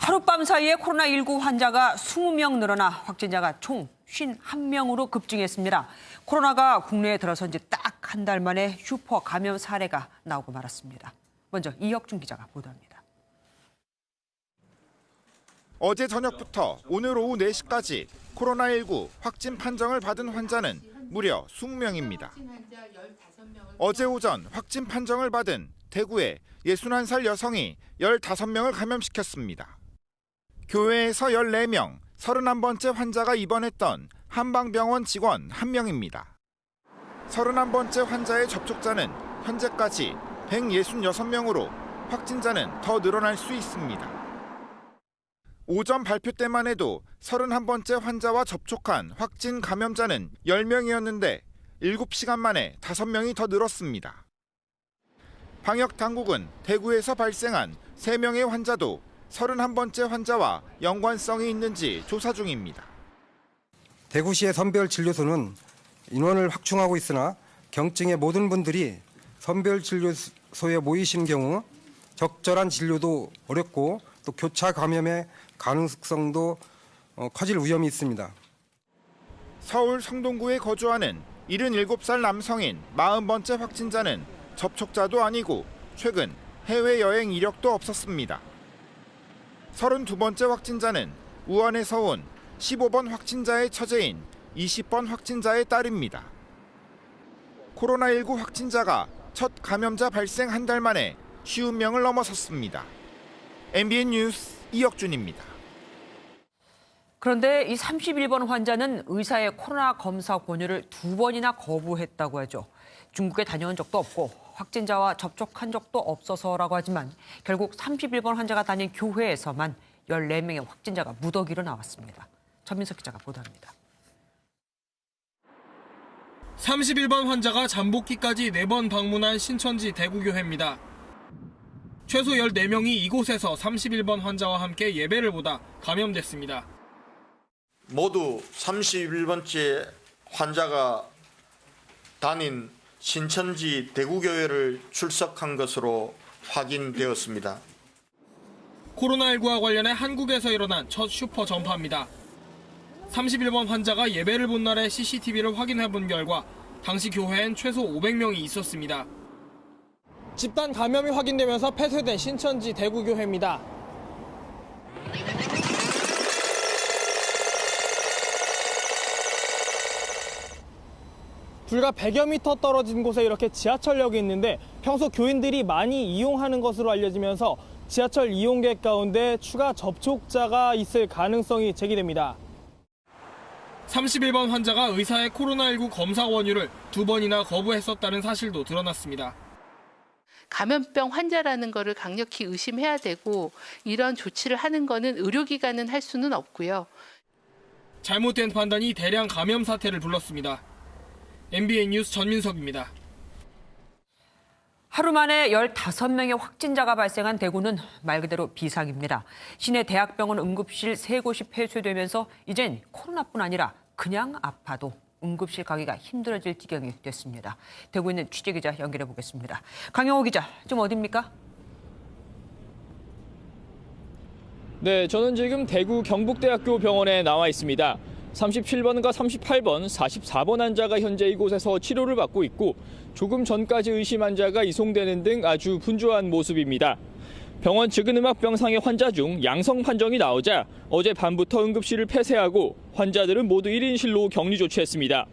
하룻밤 사이에 코로나19 환자가 20명 늘어나 확진자가 총 51명으로 급증했습니다. 코로나가 국내에 들어선 지 딱 한 달 만에 슈퍼 감염 사례가 나오고 말았습니다. 먼저 이혁준 기자가 보도합니다. 어제 저녁부터 오늘 오후 4시까지 코로나19 확진 판정을 받은 환자는 무려 20명입니다. 어제 오전 확진 판정을 받은 대구의 61살 여성이 15명을 감염시켰습니다. 교외에서 14명, 31번째 환자가 입원했던 한방병원 직원 1명입니다. 31번째 환자의 접촉자는 현재까지 166명으로 확진자는 더 늘어날 수 있습니다. 오전 발표 때만 해도 31번째 환자와 접촉한 확진 감염자는 10명이었는데 7시간 만에 5명이 더 늘었습니다. 방역당국은 대구에서 발생한 3명의 환자도 31번째 환자와 연관성이 있는지 조사 중입니다. 대구시의 선별진료소는 인원을 확충하고 있으나 경증의 모든 분들이 선별진료소에 모이신 경우 적절한 진료도 어렵고 또 교차 감염의 가능성도 커질 위험이 있습니다. 서울 성동구에 거주하는 77살 남성인 40번째 확진자는 접촉자도 아니고 최근 해외여행 이력도 없었습니다. 32번째 확진자는 우한에서 온 15번 확진자의 처제인 20번 확진자의 딸입니다. 코로나19 확진자가 첫 감염자 발생 한 달 만에 50명을 넘어섰습니다. MBN 뉴스 이혁준입니다. 그런데 이 31번 환자는 의사의 코로나 검사 권유를 2번이나 거부했다고 하죠. 중국에 다녀온 적도 없고 확진자와 접촉한 적도 없어서라고 하지만 결국 31번 환자가 다닌 교회에서만 14명의 확진자가 무더기로 나왔습니다. 전민석 기자가 보도합니다. 31번 환자가 잠복기까지 4번 방문한 신천지 대구교회입니다. 최소 14명이 이곳에서 31번 환자와 함께 예배를 보다 감염됐습니다. 모두 31번째 환자가 다닌 신천지 대구교회를 출석한 것으로 확인되었습니다. 코로나19와 관련해 한국에서 일어난 첫 슈퍼 전파입니다. 31번 환자가 예배를 본 날의 CCTV를 확인해 본 결과 당시 교회엔 최소 500명이 있었습니다. 집단 감염이 확인되면서 폐쇄된 신천지 대구교회입니다. 불과 100여 미터 떨어진 곳에 이렇게 지하철역이 있는데 평소 교인들이 많이 이용하는 것으로 알려지면서 지하철 이용객 가운데 추가 접촉자가 있을 가능성이 제기됩니다. 31번 환자가 의사의 코로나19 검사 권유를 2번이나 거부했었다는 사실도 드러났습니다. 감염병 환자라는 거를 강력히 의심해야 되고 이런 조치를 하는 거는 의료기관은 할 수는 없고요. 잘못된 판단이 대량 감염 사태를 불렀습니다. MBN 뉴스 전민석입니다. 하루 만에 15명의 확진자가 발생한 대구는 말 그대로 비상입니다. 시내 대학병원 응급실 3곳이 폐쇄되면서 이젠 코로나뿐 아니라 그냥 아파도 응급실 가기가 힘들어질 지경이 됐습니다. 대구에 있는 취재기자 연결해 보겠습니다. 강영호 기자, 좀 어디입니까? 네, 저는 지금 대구 경북대학교 병원에 나와 있습니다. 37번과 38번, 44번 환자가 현재 이곳에서 치료를 받고 있고 조금 전까지 의심 환자가 이송되는 등 아주 분주한 모습입니다. 병원 측은 음압병상의 환자 중 양성 판정이 나오자 어제 밤부터 응급실을 폐쇄하고 환자들은 모두 1인실로 격리 조치했습니다.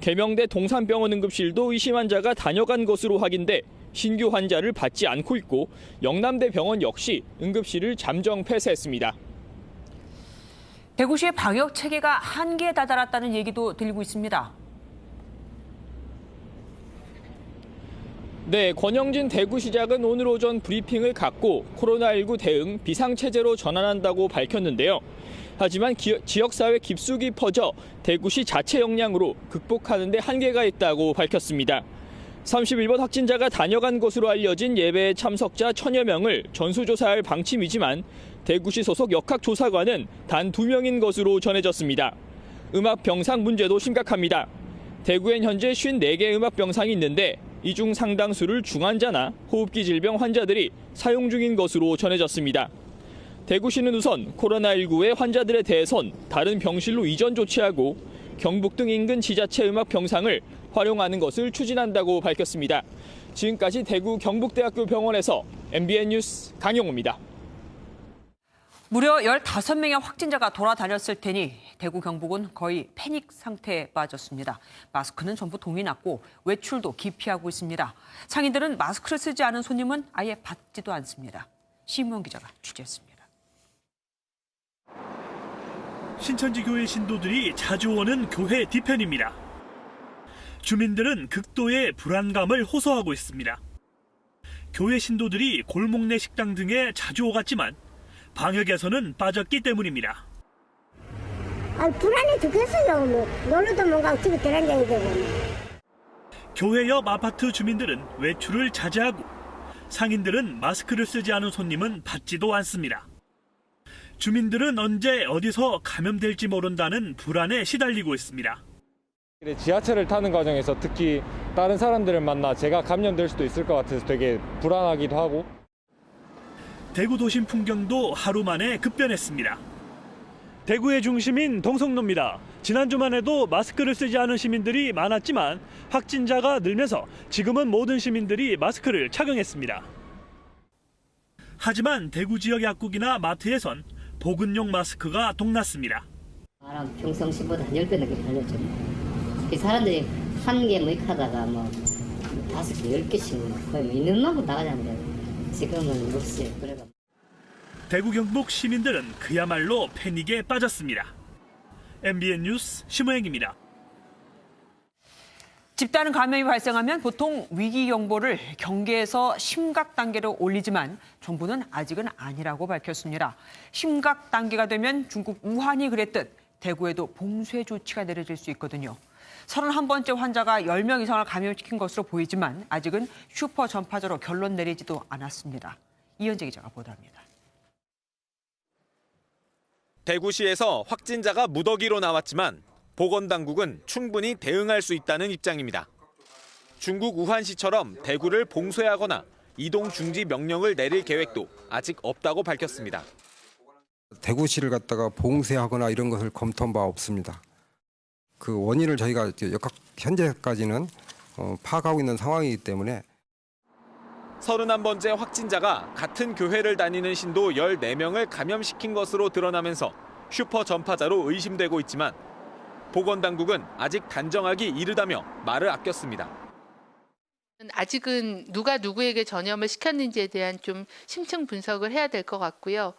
계명대 동산병원 응급실도 의심 환자가 다녀간 것으로 확인돼 신규 환자를 받지 않고 있고 영남대 병원 역시 응급실을 잠정 폐쇄했습니다. 대구시의 방역 체계가 한계에 다다랐다는 얘기도 들리고 있습니다. 네, 권영진 대구시장은 오늘 오전 브리핑을 갖고 코로나19 대응 비상체제로 전환한다고 밝혔는데요. 하지만 지역사회 깊숙이 퍼져 대구시 자체 역량으로 극복하는 데 한계가 있다고 밝혔습니다. 31번 확진자가 다녀간 것으로 알려진 예배에 참석자 1000여 명을 전수조사할 방침이지만 대구시 소속 역학조사관은 단 2명인 것으로 전해졌습니다. 음압병상 문제도 심각합니다. 대구엔 현재 54개의 음압병상이 있는데 이 중 상당수를 중환자나 호흡기 질병 환자들이 사용 중인 것으로 전해졌습니다. 대구시는 우선 코로나19의 환자들에 대해선 다른 병실로 이전 조치하고 경북 등 인근 지자체 음압 병상을 활용하는 것을 추진한다고 밝혔습니다. 지금까지 대구 경북대학교 병원에서 MBN 뉴스 강영호입니다. 무려 15명의 확진자가 돌아다녔을 테니 대구 경북은 거의 패닉 상태에 빠졌습니다. 마스크는 전부 동이 났고 외출도 기피하고 있습니다. 상인들은 마스크를 쓰지 않은 손님은 아예 받지도 않습니다. 심우영 기자가 취재했습니다. 신천지 교회 신도들이 자주 오는 교회 뒤편입니다. 주민들은 극도의 불안감을 호소하고 있습니다. 교회 신도들이 골목 내 식당 등에 자주 오갔지만 방역에서는 빠졌기 때문입니다. 불안해 죽겠어요. 놀러도 못 가고 집에 들어앉아야 되고. 교회 옆 아파트 주민들은 외출을 자제하고 상인들은 마스크를 쓰지 않은 손님은 받지도 않습니다. 주민들은 언제 어디서 감염될지 모른다는 불안에 시달리고 있습니다. 지하철을 타는 과정에서 특히 다른 사람들을 만나 제가 감염될 수도 있을 것 같아서 되게 불안하기도 하고. 대구 도심 풍경도 하루 만에 급변했습니다. 대구의 중심인 동성로입니다. 지난주만 해도 마스크를 쓰지 않은 시민들이 많았지만 확진자가 늘면서 지금은 모든 시민들이 마스크를 착용했습니다. 하지만 대구 지역 약국이나 마트에선 보건용 마스크가 동났습니다. 평상시보다 한 10배 넘게 팔렸죠. 사람들이 한 개 하다가 5개, 10개씩 거의 있는 만큼 나가자는데 지금은 없어요. 대구 경북 시민들은 그야말로 패닉에 빠졌습니다. MBN 뉴스 심우영입니다. 집단 감염이 발생하면 보통 위기 경보를 경계에서 심각 단계로 올리지만 정부는 아직은 아니라고 밝혔습니다. 심각 단계가 되면 중국 우한이 그랬듯 대구에도 봉쇄 조치가 내려질 수 있거든요. 31번째 환자가 10명 이상을 감염시킨 것으로 보이지만 아직은 슈퍼 전파자로 결론 내리지도 않았습니다. 이현재 기자가 보도합니다. 대구시에서 확진자가 무더기로 나왔지만 보건당국은 충분히 대응할 수 있다는 입장입니다. 중국 우한시처럼 대구를 봉쇄하거나 이동 중지 명령을 내릴 계획도 아직 없다고 밝혔습니다. 대구시를 갖다가 봉쇄하거나 이런 것을 검토한 바 없습니다. 그 원인을 저희가 현재까지는 파악하고 있는 상황이기 때문에 31번째 확진자가 같은 교회를 다니는 신도 14명을 감염시킨 것으로 드러나면서 슈퍼 전파자로 의심되고 있지만 보건당국은 아직 단정하기 이르다며 말을 아꼈습니다. 아직은 누가 누구에게 전염을 시켰는지에 대한 좀 심층 분석을 해야 될 것 같고요.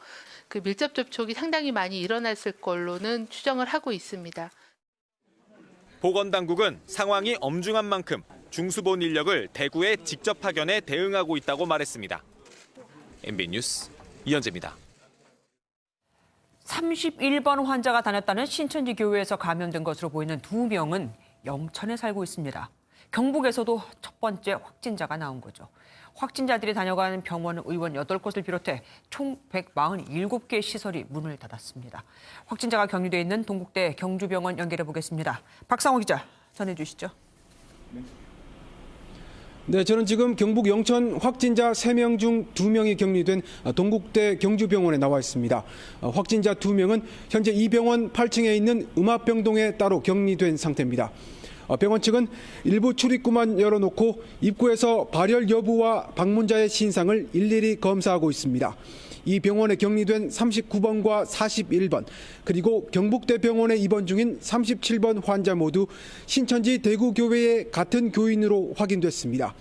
그 밀접 접촉이 상당히 많이 일어났을 걸로는 추정을 하고 있습니다. 보건당국은 상황이 엄중한 만큼 중수본 인력을 대구에 직접 파견해 대응하고 있다고 말했습니다. MBN 뉴스 이현재입니다. 31번 환자가 다녔다는 신천지 교회에서 감염된 것으로 보이는 2명은 영천에 살고 있습니다. 경북에서도 첫 번째 확진자가 나온 거죠. 확진자들이 다녀간 병원 의원 8곳을 비롯해 총 147개의 시설이 문을 닫았습니다. 확진자가 격리돼 있는 동국대 경주병원 연결해 보겠습니다. 박상호 기자 전해주시죠. 네, 저는 지금 경북 영천 확진자 3명 중 2명이 격리된 동국대 경주병원에 나와 있습니다. 확진자 2명은 현재 이 병원 8층에 있는 음압병동에 따로 격리된 상태입니다. 병원 측은 일부 출입구만 열어놓고 입구에서 발열 여부와 방문자의 신상을 일일이 검사하고 있습니다. 이 병원에 격리된 39번과 41번 그리고 경북대 병원에 입원 중인 37번 환자 모두 신천지 대구교회의 같은 교인으로 확인됐습니다.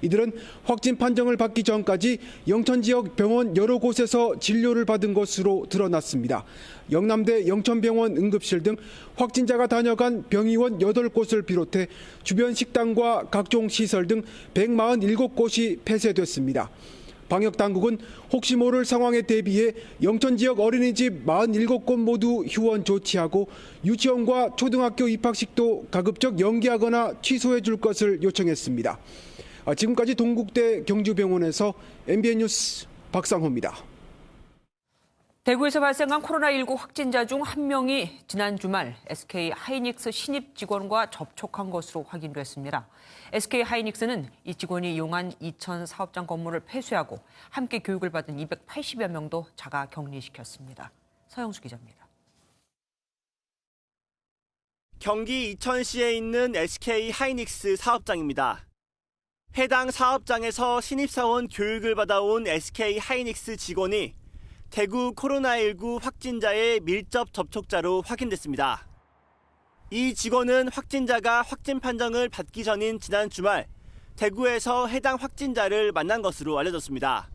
이들은 확진 판정을 받기 전까지 영천 지역 병원 여러 곳에서 진료를 받은 것으로 드러났습니다. 영남대 영천병원 응급실 등 확진자가 다녀간 병의원 8곳을 비롯해 주변 식당과 각종 시설 등 147곳이 폐쇄됐습니다. 방역당국은 혹시 모를 상황에 대비해 영천 지역 어린이집 47곳 모두 휴원 조치하고 유치원과 초등학교 입학식도 가급적 연기하거나 취소해 줄 것을 요청했습니다. 지금까지 동국대 경주병원에서 MBN 뉴스 박상호입니다. 대구에서 발생한 코로나19 확진자 중 한 명이 지난 주말 SK 하이닉스 신입 직원과 접촉한 것으로 확인됐습니다. SK 하이닉스는 이 직원이 이용한 2천 사업장 건물을 폐쇄하고 함께 교육을 받은 280여 명도 자가 격리시켰습니다. 서영수 기자입니다. 경기 이천시에 있는 SK 하이닉스 사업장입니다. 해당 사업장에서 신입사원 교육을 받아온 SK 하이닉스 직원이 대구 코로나19 확진자의 밀접 접촉자로 확인됐습니다. 이 직원은 확진자가 확진 판정을 받기 전인 지난 주말 대구에서 해당 확진자를 만난 것으로 알려졌습니다.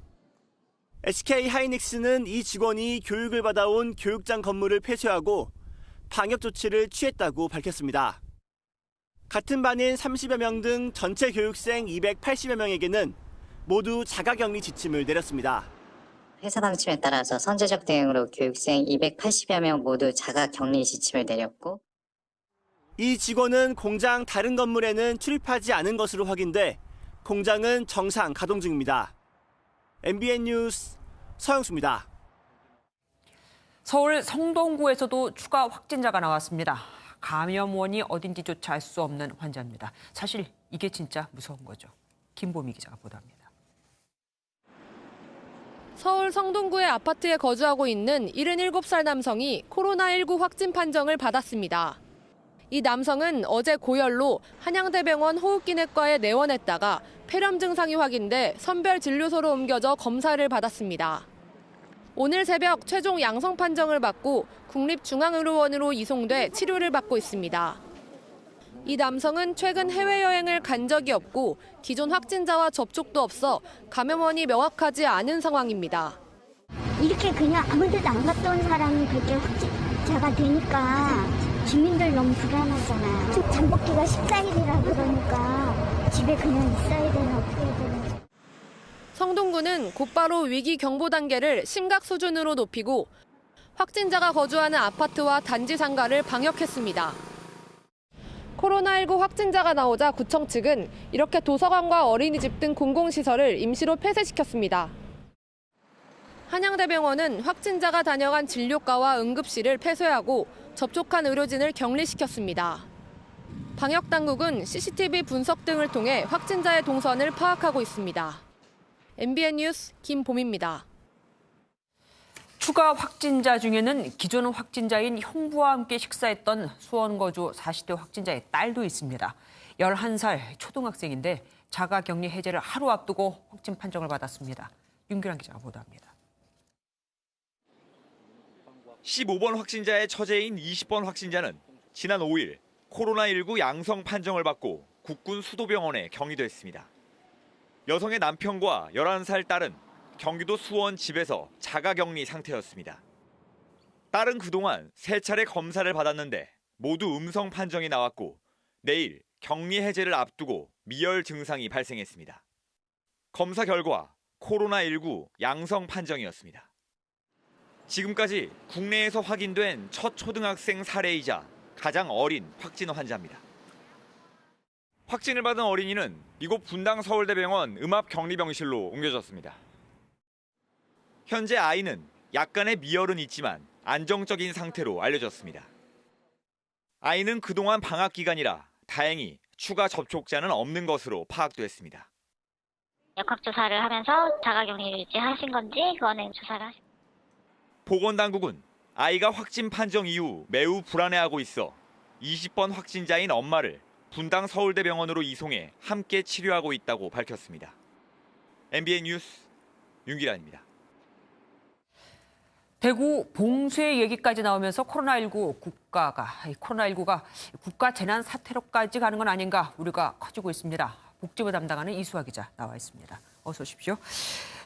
SK 하이닉스는 이 직원이 교육을 받아온 교육장 건물을 폐쇄하고 방역 조치를 취했다고 밝혔습니다. 같은 반인 30여 명 등 전체 교육생 280여 명에게는 모두 자가격리 지침을 내렸습니다. 회사 방침에 따라서 선제적 대응으로 교육생 280여 명 모두 자가격리 지침을 내렸고, 이 직원은 공장 다른 건물에는 출입하지 않은 것으로 확인돼 공장은 정상 가동 중입니다. MBN 뉴스 서영수입니다. 서울 성동구에서도 추가 확진자가 나왔습니다. 감염원이 어딘지조차 알 수 없는 환자입니다. 사실 이게 진짜 무서운 거죠. 김보미 기자가 보도합니다. 서울 성동구의 아파트에 거주하고 있는 77살 남성이 코로나19 확진 판정을 받았습니다. 이 남성은 어제 고열로 한양대병원 호흡기내과에 내원했다가 폐렴 증상이 확인돼 선별진료소로 옮겨져 검사를 받았습니다. 오늘 새벽 최종 양성 판정을 받고 국립중앙의료원으로 이송돼 치료를 받고 있습니다. 이 남성은 최근 해외여행을 간 적이 없고 기존 확진자와 접촉도 없어 감염원이 명확하지 않은 상황입니다. 이렇게 그냥 아무 데도 안 갔다 온 사람이 그렇게 확진자가 되니까 주민들 너무 불안하잖아요. 잠복기가 14일이라 그러니까 집에 그냥 있어야 되나 어떻게 해야 되나. 성동구는 곧바로 위기 경보 단계를 심각 수준으로 높이고 확진자가 거주하는 아파트와 단지 상가를 방역했습니다. 코로나19 확진자가 나오자 구청 측은 이렇게 도서관과 어린이집 등 공공시설을 임시로 폐쇄시켰습니다. 한양대병원은 확진자가 다녀간 진료과와 응급실을 폐쇄하고 접촉한 의료진을 격리시켰습니다. 방역당국은 CCTV 분석 등을 통해 확진자의 동선을 파악하고 있습니다. MBN 뉴스 김봄입니다. 추가 확진자 중에는 기존 확진자인 형부와 함께 식사했던 수원 거주 40대 확진자의 딸도 있습니다. 11살 초등학생인데 자가격리 해제를 하루 앞두고 확진 판정을 받았습니다. 윤규란 기자가 보도합니다. 15번 확진자의 처제인 20번 확진자는 지난 5일 코로나19 양성 판정을 받고 국군 수도병원에 격리됐습니다. 여성의 남편과 11살 딸은 경기도 수원 집에서 자가격리 상태였습니다. 딸은 그동안 3차례 검사를 받았는데 모두 음성 판정이 나왔고 내일 격리 해제를 앞두고 미열 증상이 발생했습니다. 검사 결과 코로나19 양성 판정이었습니다. 지금까지 국내에서 확인된 첫 초등학생 사례이자 가장 어린 확진 환자입니다. 확진을 받은 어린이는 이곳 분당 서울대병원 음압격리병실로 옮겨졌습니다. 현재 아이는 약간의 미열은 있지만 안정적인 상태로 알려졌습니다. 아이는 그동안 방학 기간이라 다행히 추가 접촉자는 없는 것으로 파악됐습니다. 역학조사를 하면서 자가격리 유지하신 건지 그거는 조사를 하십니다. 보건당국은 아이가 확진 판정 이후 매우 불안해하고 있어 20번 확진자인 엄마를 분당 서울대병원으로 이송해 함께 치료하고 있다고 밝혔습니다. MBN 뉴스 윤기란입니다. 대구 봉쇄 얘기까지 나오면서 코로나19가 국가 재난 사태로까지 가는 건 아닌가 우려가 커지고 있습니다. 복지부 담당하는 이수아 기자 나와 있습니다. 어서 오십시오.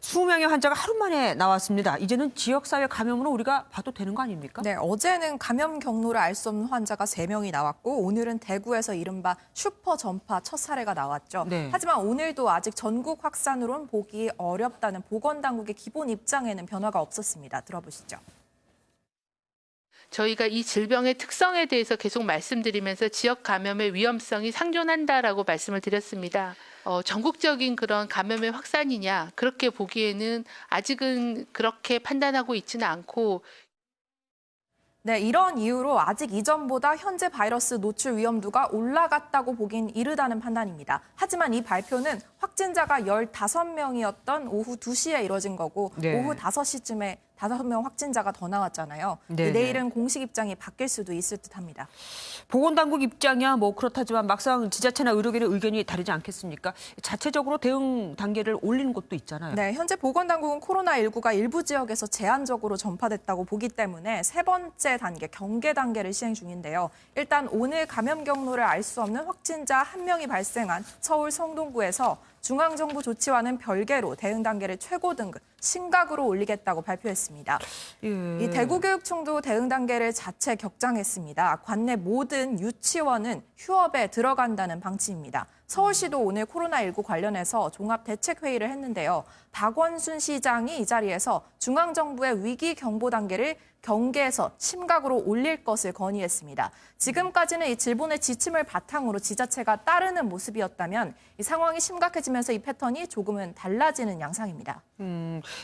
수명의 환자가 하루 만에 나왔습니다. 이제는 지역사회 감염으로 우리가 봐도 되는 거 아닙니까? 네, 어제는 감염 경로를 알 수 없는 환자가 3명이 나왔고 오늘은 대구에서 이른바 슈퍼 전파 첫 사례가 나왔죠. 네. 하지만 오늘도 아직 전국 확산으론 보기 어렵다는 보건당국의 기본 입장에는 변화가 없었습니다. 들어보시죠. 저희가 이 질병의 특성에 대해서 계속 말씀드리면서 지역 감염의 위험성이 상존한다라고 말씀을 드렸습니다. 전국적인 그런 감염의 확산이냐 그렇게 보기에는 아직은 그렇게 판단하고 있지는 않고 네, 이런 이유로 아직 이전보다 현재 바이러스 노출 위험도가 올라갔다고 보긴 이르다는 판단입니다. 하지만 이 발표는 확진자가 15명이었던 오후 2시에 이뤄진 거고 네. 오후 5시쯤에 5명 확진자가 더 나왔잖아요. 네, 내일은 공식 입장이 바뀔 수도 있을 듯합니다. 보건당국 입장이야 뭐 그렇다지만 막상 지자체나 의료계의 의견이 다르지 않겠습니까? 자체적으로 대응 단계를 올리는 곳도 있잖아요. 네, 현재 보건당국은 코로나19가 일부 지역에서 제한적으로 전파됐다고 보기 때문에 세 번째 단계, 경계 단계를 시행 중인데요. 일단 오늘 감염 경로를 알 수 없는 확진자 1명이 발생한 서울 성동구에서 중앙정부 조치와는 별개로 대응 단계를 최고 등급, 심각으로 올리겠다고 발표했습니다. 예. 이 대구교육청도 대응 단계를 자체 격장했습니다. 관내 모든 유치원은 휴업에 들어간다는 방침입니다. 서울시도 오늘 코로나19 관련해서 종합대책회의를 했는데요. 박원순 시장이 이 자리에서 중앙정부의 위기 경보 단계를 경계에서 심각으로 올릴 것을 건의했습니다. 지금까지는 이 질본의 지침을 바탕으로 지자체가 따르는 모습이었다면 이 상황이 심각해지면서 이 패턴이 조금은 달라지는 양상입니다.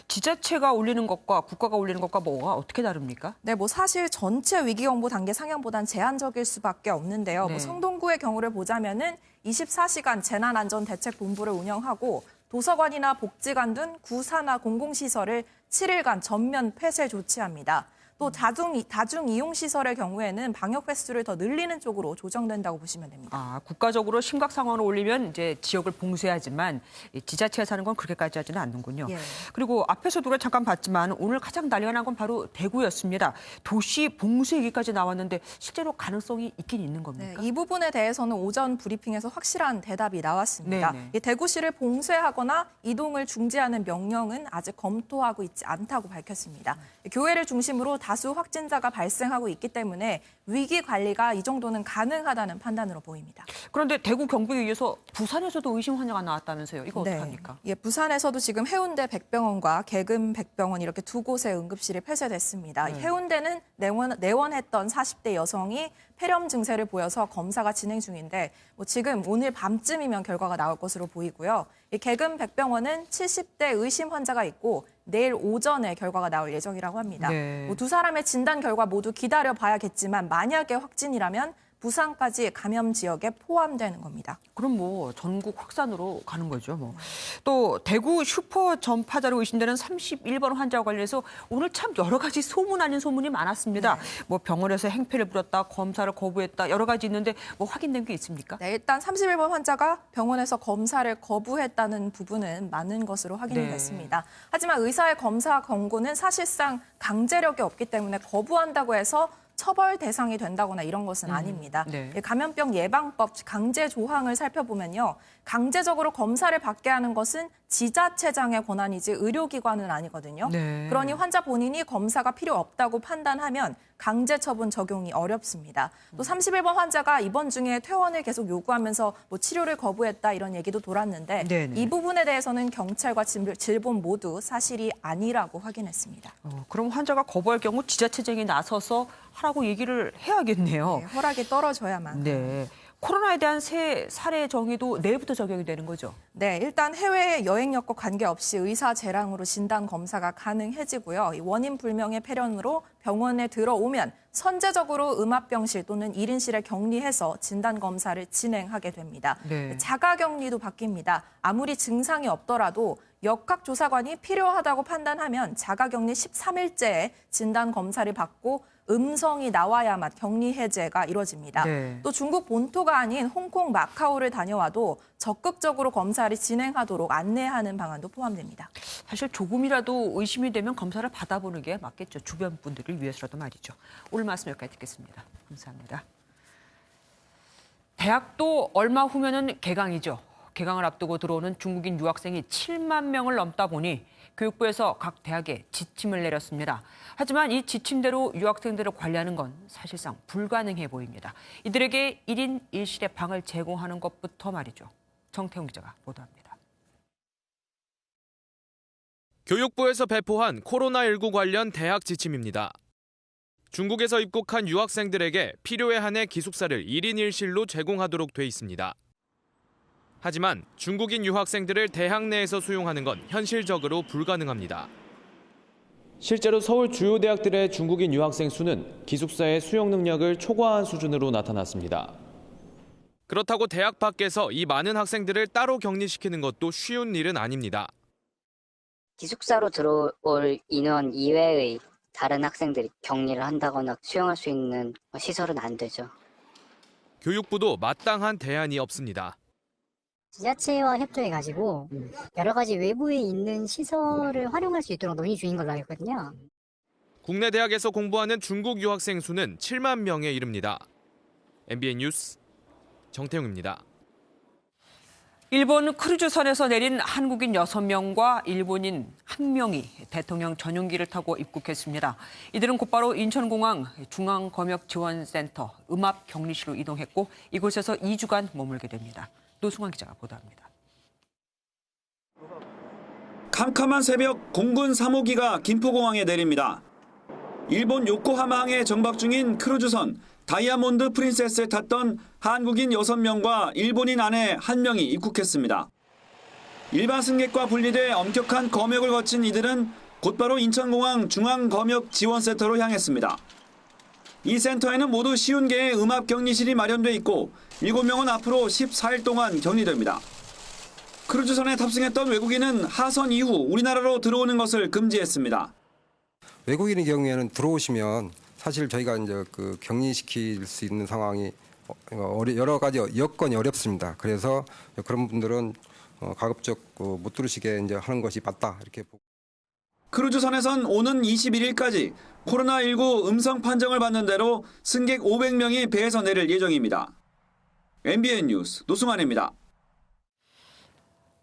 지자체가 올리는 것과 국가가 올리는 것과 뭐가 어떻게 다릅니까? 네, 뭐 사실 전체 위기경보 단계 상향보단 제한적일 수밖에 없는데요. 네. 뭐 성동구의 경우를 보자면은 24시간 재난안전대책본부를 운영하고 도서관이나 복지관 등 구사나 공공시설을 7일간 전면 폐쇄 조치합니다. 또 다중이용시설의 경우에는 방역 횟수를 더 늘리는 쪽으로 조정된다고 보시면 됩니다. 국가적으로 심각 상황을 올리면 이제 지역을 봉쇄하지만 지자체에서 하는 건 그렇게까지 하지는 않는군요. 예. 그리고 앞에서도 우리가 잠깐 봤지만 오늘 가장 난리가 난 건 바로 대구였습니다. 도시 봉쇄 얘기까지 나왔는데 실제로 가능성이 있긴 있는 겁니까? 네, 이 부분에 대해서는 오전 브리핑에서 확실한 대답이 나왔습니다. 이 대구시를 봉쇄하거나 이동을 중지하는 명령은 아직 검토하고 있지 않다고 밝혔습니다. 교회를 중심으로 다수 확진자가 발생하고 있기 때문에 위기 관리가 이 정도는 가능하다는 판단으로 보입니다. 그런데 대구 경북에 이어서 부산에서도 의심 환자가 나왔다면서요. 이거 어떡합니까? 예, 부산에서도 지금 해운대 백병원과 개금 백병원 이렇게 두 곳의 응급실이 폐쇄됐습니다. 해운대는 내원했던 40대 여성이 폐렴 증세를 보여서 검사가 진행 중인데 지금 오늘 밤쯤이면 결과가 나올 것으로 보이고요. 이 개금 백병원은 70대 의심 환자가 있고 내일 오전에 결과가 나올 예정이라고 합니다. 두 사람의 진단 결과 모두 기다려봐야겠지만 만약에 확진이라면 부산까지 감염 지역에 포함되는 겁니다. 그럼 뭐 전국 확산으로 가는 거죠. 뭐. 또 대구 슈퍼 전파자로 의심되는 31번 환자와 관련해서 오늘 참 여러 가지 소문 아닌 소문이 많았습니다. 뭐 병원에서 행패를 부렸다, 검사를 거부했다, 여러 가지 있는데 뭐 확인된 게 있습니까? 네, 일단 31번 환자가 병원에서 검사를 거부했다는 부분은 맞는 것으로 확인이 됐습니다. 하지만 의사의 검사 권고는 사실상 강제력이 없기 때문에 거부한다고 해서 처벌 대상이 된다거나 이런 것은 아닙니다. 감염병 예방법 강제 조항을 살펴보면요. 강제적으로 검사를 받게 하는 것은 지자체장의 권한이지 의료기관은 아니거든요. 그러니 환자 본인이 검사가 필요 없다고 판단하면 강제 처분 적용이 어렵습니다. 또 31번 환자가 입원 중에 퇴원을 계속 요구하면서 뭐 치료를 거부했다 이런 얘기도 돌았는데 이 부분에 대해서는 경찰과 질본 모두 사실이 아니라고 확인했습니다. 그럼 환자가 거부할 경우 지자체장이 나서서 하라고 얘기를 해야겠네요. 네, 허락이 떨어져야만. 네. 코로나에 대한 새 사례 정의도 내일부터 적용이 되는 거죠? 네, 일단 해외 여행 여과 관계없이 의사 재량으로 진단 검사가 가능해지고요. 원인 불명의 폐렴으로 병원에 들어오면 선제적으로 음압병실 또는 1인실에 격리해서 진단 검사를 진행하게 됩니다. 자가격리도 바뀝니다. 아무리 증상이 없더라도 역학조사관이 필요하다고 판단하면 자가격리 13일째에 진단 검사를 받고 음성이 나와야만 격리 해제가 이루어집니다. 또 중국 본토가 아닌 홍콩, 마카오를 다녀와도 적극적으로 검사를 진행하도록 안내하는 방안도 포함됩니다. 사실 조금이라도 의심이 되면 검사를 받아보는 게 맞겠죠. 주변 분들을 위해서라도 말이죠. 오늘 말씀 여기까지 듣겠습니다. 감사합니다. 대학도 얼마 후면은 개강이죠. 개강을 앞두고 들어오는 중국인 유학생이 7만 명을 넘다 보니 교육부에서 각 대학에 지침을 내렸습니다. 하지만 이 지침대로 유학생들을 관리하는 건 사실상 불가능해 보입니다. 이들에게 1인 1실의 방을 제공하는 것부터 말이죠. 정태웅 기자가 보도합니다. 교육부에서 배포한 코로나19 관련 대학 지침입니다. 중국에서 입국한 유학생들에게 필요에 한해 기숙사를 1인 1실로 제공하도록 돼 있습니다. 하지만 중국인 유학생들을 대학 내에서 수용하는 건 현실적으로 불가능합니다. 실제로 서울 주요 대학들의 중국인 유학생 수는 기숙사의 수용 능력을 초과한 수준으로 나타났습니다. 그렇다고 대학 밖에서 이 많은 학생들을 따로 격리시키는 것도 쉬운 일은 아닙니다. 기숙사로 들어올 인원 이외의 다른 학생들이 격리를 한다거나 수용할 수 있는 시설은 안 되죠. 교육부도 마땅한 대안이 없습니다. 지자체와 협조해가지고 여러 가지 외부에 있는 시설을 활용할 수 있도록 논의 중인 걸로 알고 있거든요. 국내 대학에서 공부하는 중국 유학생 수는 7만 명에 이릅니다. MBN 뉴스 정태웅입니다. 일본 크루즈선에서 내린 한국인 6명과 일본인 1명이 대통령 전용기를 타고 입국했습니다. 이들은 곧바로 인천공항 중앙검역지원센터 음압격리실로 이동했고 이곳에서 2주간 머물게 됩니다. 노승환 기자가 보도합니다. 캄캄한 새벽 공군 3호기가 김포공항에 내립니다. 일본 요코하마항에 정박 중인 크루즈선 다이아몬드 프린세스에 탔던 한국인 6명과 일본인 아내 1명이 입국했습니다. 일반 승객과 분리돼 엄격한 검역을 거친 이들은 곧바로 인천공항 중앙검역지원센터로 향했습니다. 이 센터에는 모두 50개의 음압격리실이 마련돼 있고 7명은 앞으로 14일 동안 격리됩니다. 크루즈선에 탑승했던 외국인은 하선 이후 우리나라로 들어오는 것을 금지했습니다. 외국인의 경우에는 들어오시면 사실 저희가 이제 그 격리시킬 수 있는 상황이 여러 가지 여건이 어렵습니다. 그래서 그런 분들은 가급적 못 들으시게 이제 하는 것이 맞다 이렇게 보고. 크루즈선에선 오는 21일까지 코로나19 음성 판정을 받는 대로 승객 500명이 배에서 내릴 예정입니다. MBN 뉴스 노승환입니다.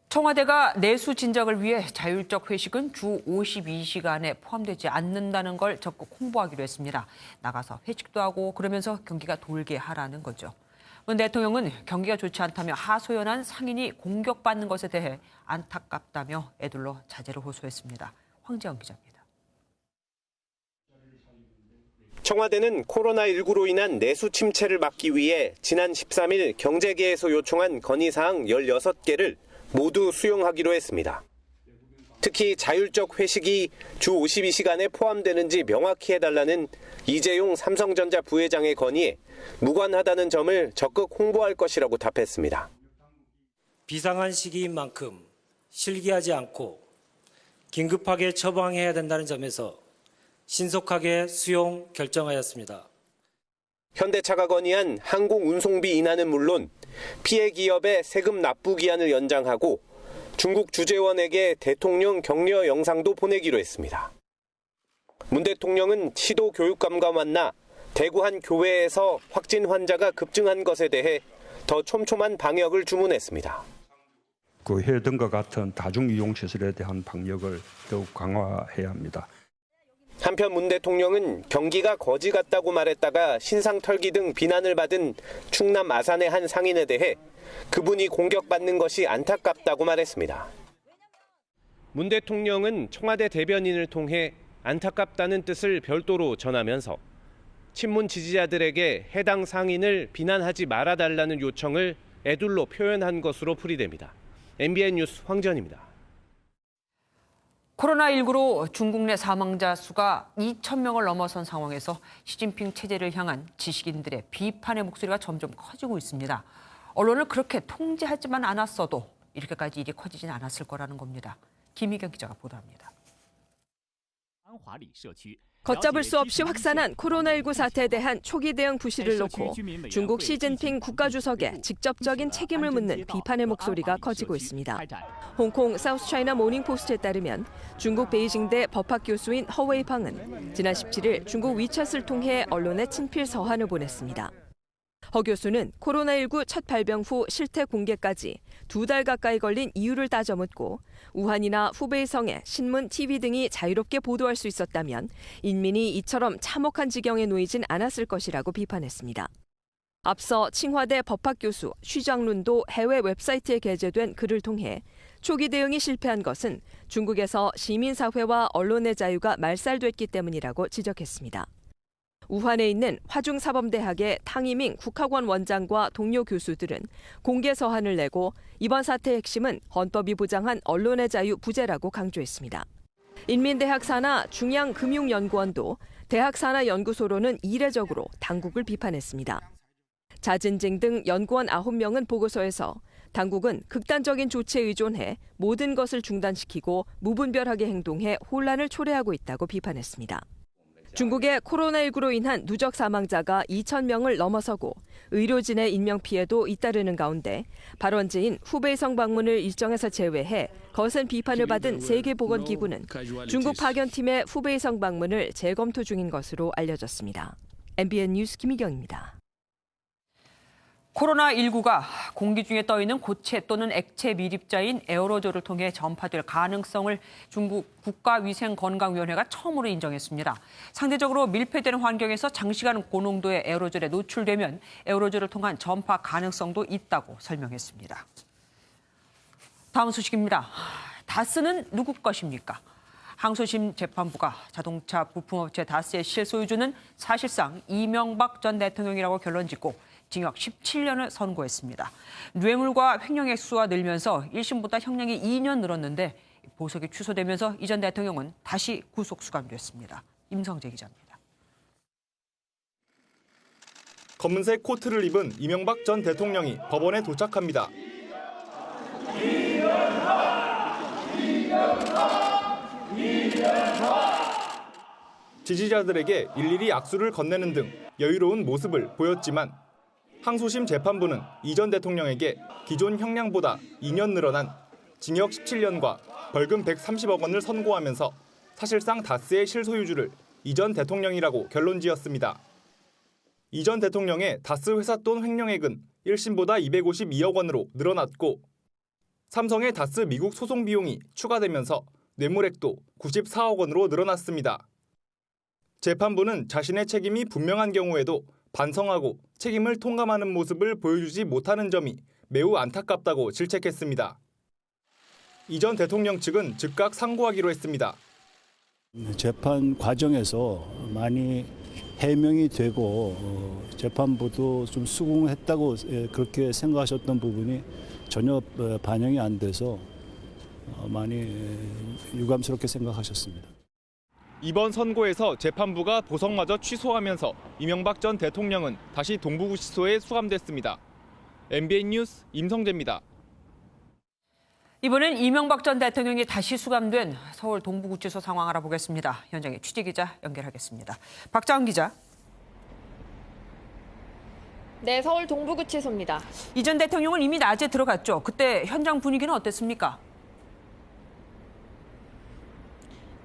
청와대가 내수 진작을 위해 자율적 회식은 주 52시간에 포함되지 않는다는 걸 적극 홍보하기로 했습니다. 나가서 회식도 하고 그러면서 경기가 돌게 하라는 거죠. 문 대통령은 경기가 좋지 않다며 하소연한 상인이 공격받는 것에 대해 안타깝다며 애둘러 자제를 호소했습니다. 황재영 기자입니다. 청와대는 코로나19로 인한 내수 침체를 막기 위해 지난 13일 경제계에서 요청한 건의사항 16개를 모두 수용하기로 했습니다. 특히 자율적 회식이 주 52시간에 포함되는지 명확히 해달라는 이재용 삼성전자 부회장의 건의에 무관하다는 점을 적극 홍보할 것이라고 답했습니다. 비상한 시기인 만큼 실기하지 않고 긴급하게 처방해야 된다는 점에서 신속하게 수용 결정하였습니다. 현대차가 건의한 항공운송비 인하는 물론 피해 기업의 세금 납부 기한을 연장하고 중국 주재원에게 대통령 격려 영상도 보내기로 했습니다. 문 대통령은 시도 교육감과 만나 대구 한 교회에서 확진 환자가 급증한 것에 대해 더 촘촘한 방역을 주문했습니다. 그 해외 등과 같은 다중이용시설에 대한 방역을 더욱 강화해야 합니다. 한편 문 대통령은 경기가 거지 같다고 말했다가 신상 털기 등 비난을 받은 충남 아산의 한 상인에 대해 그분이 공격받는 것이 안타깝다고 말했습니다. 문 대통령은 청와대 대변인을 통해 안타깝다는 뜻을 별도로 전하면서 친문 지지자들에게 해당 상인을 비난하지 말아달라는 요청을 애둘러 표현한 것으로 풀이됩니다. MBN 뉴스 황지연입니다. 코로나19로 중국 내 사망자 수가 2,000명을 넘어선 상황에서 시진핑 체제를 향한 지식인들의 비판의 목소리가 점점 커지고 있습니다. 언론을 그렇게 통제하지만 않았어도 이렇게까지 일이 커지진 않았을 거라는 겁니다. 김희경 기자가 보도합니다. 걷잡을 수 없이 확산한 코로나19 사태에 대한 초기 대응 부실을 놓고 중국 시진핑 국가주석에 직접적인 책임을 묻는 비판의 목소리가 커지고 있습니다. 홍콩 사우스차이나 모닝포스트에 따르면 중국 베이징대 법학 교수인 허웨이팡은 지난 17일 중국 위챗을 통해 언론에 친필 서한을 보냈습니다. 허 교수는 코로나19 첫 발병 후 실태 공개까지 2달 가까이 걸린 이유를 따져 묻고 우한이나 후베이성에 신문, TV 등이 자유롭게 보도할 수 있었다면 인민이 이처럼 참혹한 지경에 놓이진 않았을 것이라고 비판했습니다. 앞서 칭화대 법학 교수 쉬장룬도 해외 웹사이트에 게재된 글을 통해 초기 대응이 실패한 것은 중국에서 시민사회와 언론의 자유가 말살됐기 때문이라고 지적했습니다. 우한에 있는 화중사범대학의 탕이밍 국학원 원장과 동료 교수들은 공개 서한을 내고 이번 사태의 핵심은 헌법이 보장한 언론의 자유 부재라고 강조했습니다. 인민대학 산하 중앙금융연구원도 대학 산하 연구소로는 이례적으로 당국을 비판했습니다. 자진징 등 연구원 9명은 보고서에서 당국은 극단적인 조치에 의존해 모든 것을 중단시키고 무분별하게 행동해 혼란을 초래하고 있다고 비판했습니다. 중국의 코로나19로 인한 누적 사망자가 2,000명을 넘어서고 의료진의 인명피해도 잇따르는 가운데 발원지인 후베이성 방문을 일정에서 제외해 거센 비판을 받은 세계보건기구는 중국 파견팀의 후베이성 방문을 재검토 중인 것으로 알려졌습니다. MBN 뉴스 김희경입니다. 코로나19가 공기 중에 떠있는 고체 또는 액체 미립자인 에어로졸을 통해 전파될 가능성을 중국 국가위생건강위원회가 처음으로 인정했습니다. 상대적으로 밀폐되는 환경에서 장시간 고농도의 에어로졸에 노출되면 에어로졸을 통한 전파 가능성도 있다고 설명했습니다. 다음 소식입니다. 다스는 누구 것입니까? 항소심 재판부가 자동차 부품업체 다스의 실소유주는 사실상 이명박 전 대통령이라고 결론짓고 징역 17년을 선고했습니다. 뇌물과 횡령 액수가 늘면서 1심보다 형량이 2년 늘었는데 보석이 취소되면서 이 전 대통령은 다시 구속 수감됐습니다. 임성재 기자입니다. 검은색 코트를 입은 이명박 전 대통령이 법원에 도착합니다. 지지자들에게 일일이 악수를 건네는 등 여유로운 모습을 보였지만 항소심 재판부는 이 전 대통령에게 기존 형량보다 2년 늘어난 징역 17년과 벌금 130억 원을 선고하면서 사실상 다스의 실소유주를 이 전 대통령이라고 결론지었습니다. 이 전 대통령의 다스 회삿돈 횡령액은 1심보다 252억 원으로 늘어났고 삼성의 다스 미국 소송 비용이 추가되면서 뇌물액도 94억 원으로 늘어났습니다. 재판부는 자신의 책임이 분명한 경우에도 반성하고 책임을 통감하는 모습을 보여주지 못하는 점이 매우 안타깝다고 질책했습니다. 이 전 대통령 측은 즉각 상고하기로 했습니다. 재판 과정에서 많이 해명이 되고 재판부도 좀 수긍했다고 그렇게 생각하셨던 부분이 전혀 반영이 안 돼서 많이 유감스럽게 생각하셨습니다. 이번 선고에서 재판부가 보석마저 취소하면서 이명박 전 대통령은 다시 동부구치소에 수감됐습니다. MBN 뉴스 임성재입니다. 이번엔 이명박 전 대통령이 다시 수감된 서울 동부구치소 상황 알아보겠습니다. 현장에 취재기자 연결하겠습니다. 박자은 기자. 네, 서울 동부구치소입니다. 이 전 대통령은 이미 낮에 들어갔죠. 그때 현장 분위기는 어땠습니까?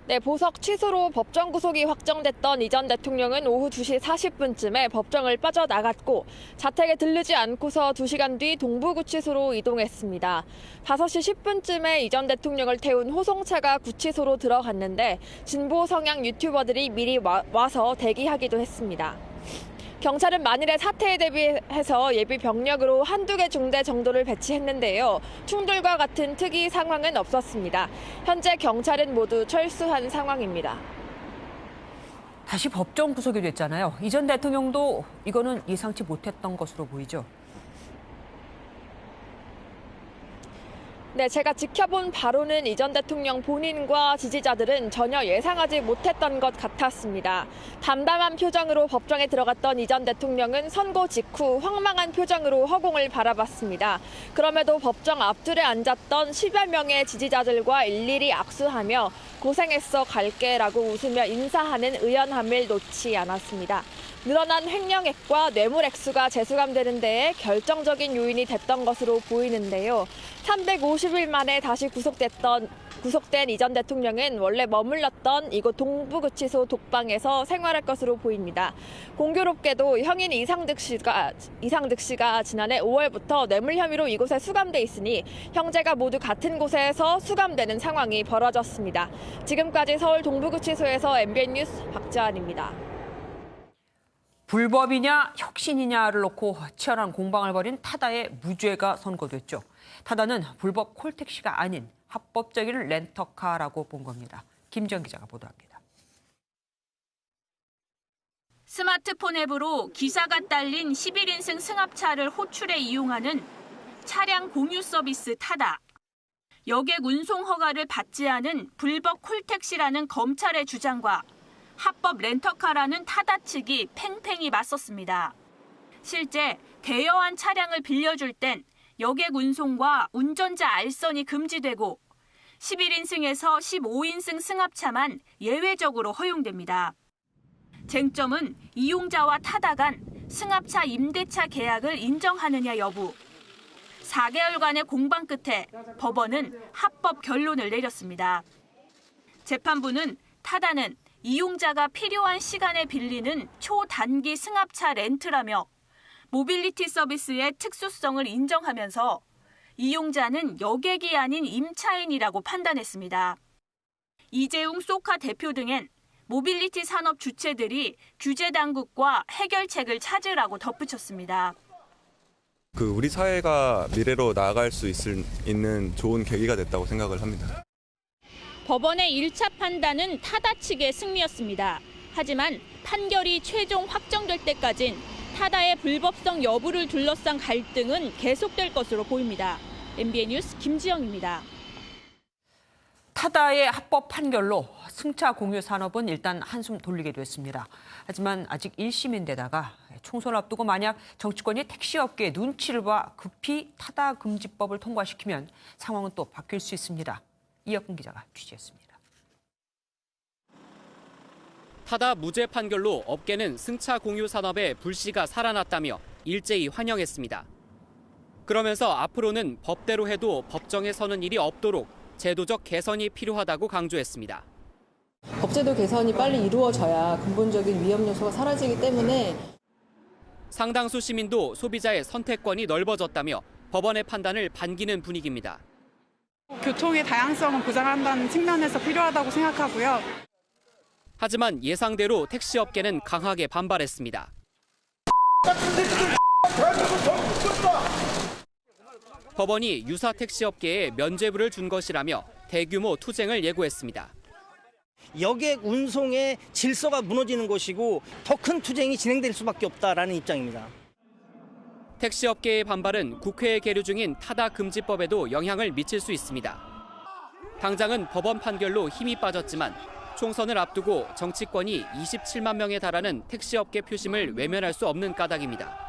네, 보석 취소로 법정 구속이 확정됐던 이 전 대통령은 오후 2시 40분쯤에 법정을 빠져나갔고 자택에 들르지 않고서 2시간 뒤 동부구치소로 이동했습니다. 5시 10분쯤에 이 전 대통령을 태운 호송차가 구치소로 들어갔는데 진보 성향 유튜버들이 미리 와서 대기하기도 했습니다. 경찰은 만일의 사태에 대비해서 예비 병력으로 한두 개 중대 정도를 배치했는데요. 충돌과 같은 특이 상황은 없었습니다. 현재 경찰은 모두 철수한 상황입니다. 다시 법정 구속이 됐잖아요. 이 전 대통령도 이거는 예상치 못했던 것으로 보이죠. 네, 제가 지켜본 바로는 이 전 대통령 본인과 지지자들은 전혀 예상하지 못했던 것 같았습니다. 담담한 표정으로 법정에 들어갔던 이 전 대통령은 선고 직후 황망한 표정으로 허공을 바라봤습니다. 그럼에도 법정 앞줄에 앉았던 10여 명의 지지자들과 일일이 악수하며 고생했어 갈게라고 웃으며 인사하는 의연함을 놓지 않았습니다. 늘어난 횡령액과 뇌물 액수가 재수감되는 데에 결정적인 요인이 됐던 것으로 보이는데요. 350일 만에 다시 구속된 이 전 대통령은 원래 머물렀던 이곳 동부구치소 독방에서 생활할 것으로 보입니다. 공교롭게도 형인 이상득 씨가 지난해 5월부터 뇌물 혐의로 이곳에 수감돼 있으니 형제가 모두 같은 곳에서 수감되는 상황이 벌어졌습니다. 지금까지 서울 동부구치소에서 MBN 뉴스 박지안입니다. 불법이냐 혁신이냐를 놓고 치열한 공방을 벌인 타다의 무죄가 선고됐죠. 타다는 불법 콜택시가 아닌 합법적인 렌터카라고 본 겁니다. 김지영 기자가 보도합니다. 스마트폰 앱으로 기사가 딸린 11인승 승합차를 호출해 이용하는 차량 공유 서비스 타다. 여객 운송 허가를 받지 않은 불법 콜택시라는 검찰의 주장과 합법 렌터카라는 타다 측이 팽팽히 맞섰습니다. 실제 대여한 차량을 빌려줄 땐 여객 운송과 운전자 알선이 금지되고 11인승에서 15인승 승합차만 예외적으로 허용됩니다. 쟁점은 이용자와 타다 간 승합차 임대차 계약을 인정하느냐 여부. 4개월간의 공방 끝에 법원은 합법 결론을 내렸습니다. 재판부는 타다는 이용자가 필요한 시간에 빌리는 초단기 승합차 렌트라며 모빌리티 서비스의 특수성을 인정하면서 이용자는 여객이 아닌 임차인이라고 판단했습니다. 이재용 소카 대표 등엔 모빌리티 산업 주체들이 규제 당국과 해결책을 찾으라고 덧붙였습니다. 우리 사회가 미래로 나아갈 수 있는 좋은 계기가 됐다고 생각을 합니다. 법원의 1차 판단은 타다 측의 승리였습니다. 하지만 판결이 최종 확정될 때까진 타다의 불법성 여부를 둘러싼 갈등은 계속될 것으로 보입니다. MBN 뉴스 김지영입니다. 타다의 합법 판결로 승차 공유 산업은 일단 한숨 돌리게 됐습니다. 하지만 아직 1심인데다가 총선 앞두고 만약 정치권이 택시업계의 눈치를 봐 급히 타다 금지법을 통과시키면 상황은 또 바뀔 수 있습니다. 이혁근 기자가 취재했습니다. 타다 무죄 판결로 업계는 승차 공유 산업의 불씨가 살아났다며 일제히 환영했습니다. 그러면서 앞으로는 법대로 해도 법정에 서는 일이 없도록 제도적 개선이 필요하다고 강조했습니다. 법제도 개선이 빨리 이루어져야 근본적인 위험 요소가 사라지기 때문에 상당수 시민도 소비자의 선택권이 넓어졌다며 법원의 판단을 반기는 분위기입니다. 교통의 다양성을 보장한다는 측면에서 필요하다고 생각하고요. 하지만 예상대로 택시업계는 강하게 반발했습니다. 법원이 유사 택시업계에 면죄부를 준 것이라며 대규모 투쟁을 예고했습니다. 여객 운송의 질서가 무너지는 것이고 더 큰 투쟁이 진행될 수밖에 없다라는 입장입니다. 택시업계의 반발은 국회에 계류 중인 타다 금지법에도 영향을 미칠 수 있습니다. 당장은 법원 판결로 힘이 빠졌지만 총선을 앞두고 정치권이 27만 명에 달하는 택시업계 표심을 외면할 수 없는 까닭입니다.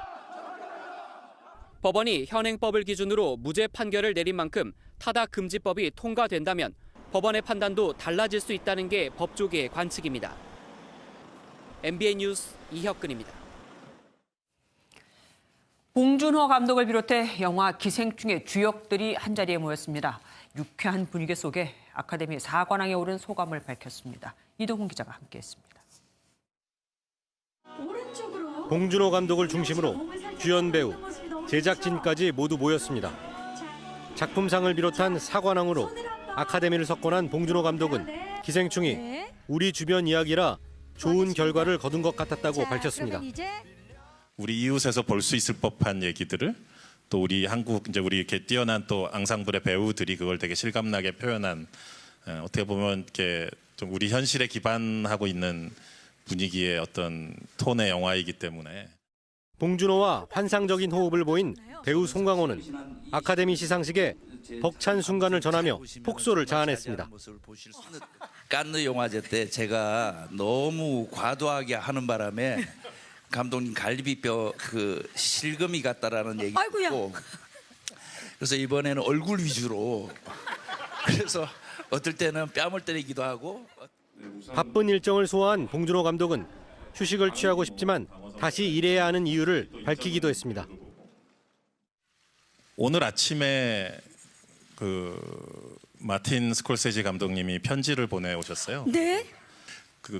법원이 현행법을 기준으로 무죄 판결을 내린 만큼 타다 금지법이 통과된다면 법원의 판단도 달라질 수 있다는 게 법조계의 관측입니다. MBN 뉴스 이혁근입니다. 봉준호 감독을 비롯해 영화 기생충의 주역들이 한자리에 모였습니다. 유쾌한 분위기 속에 아카데미 사관왕에 오른 소감을 밝혔습니다. 이동훈 기자가 함께했습니다. 봉준호 감독을 중심으로 주연 배우, 제작진까지 모두 모였습니다. 작품상을 비롯한 사관왕으로 아카데미를 석권한 봉준호 감독은 기생충이 우리 주변 이야기라 좋은 결과를 거둔 것 같았다고 밝혔습니다. 우리 이웃에서 볼 수 있을 법한 얘기들을 또 우리 한국 이제 우리 이렇게 뛰어난 또 앙상블의 배우들이 그걸 되게 실감나게 표현한 어떻게 보면 이렇게 좀 우리 현실에 기반하고 있는 분위기의 어떤 톤의 영화이기 때문에. 봉준호와 환상적인 호흡을 보인 배우 송강호는 아카데미 시상식에 벅찬 순간을 전하며 폭소를 자아냈습니다. 칸느 영화제 때 제가 너무 과도하게 하는 바람에 감독님 갈비뼈 실금이 같다라는 얘기가 있고 그래서 이번에는 얼굴 위주로 그래서 어떨 때는 뺨을 때리기도 하고. 바쁜 일정을 소화한 봉준호 감독은 휴식을 취하고 싶지만 다시 일해야 하는 이유를 밝히기도 했습니다. 오늘 아침에 마틴 스콜세지 감독님이 편지를 보내오셨어요. 네.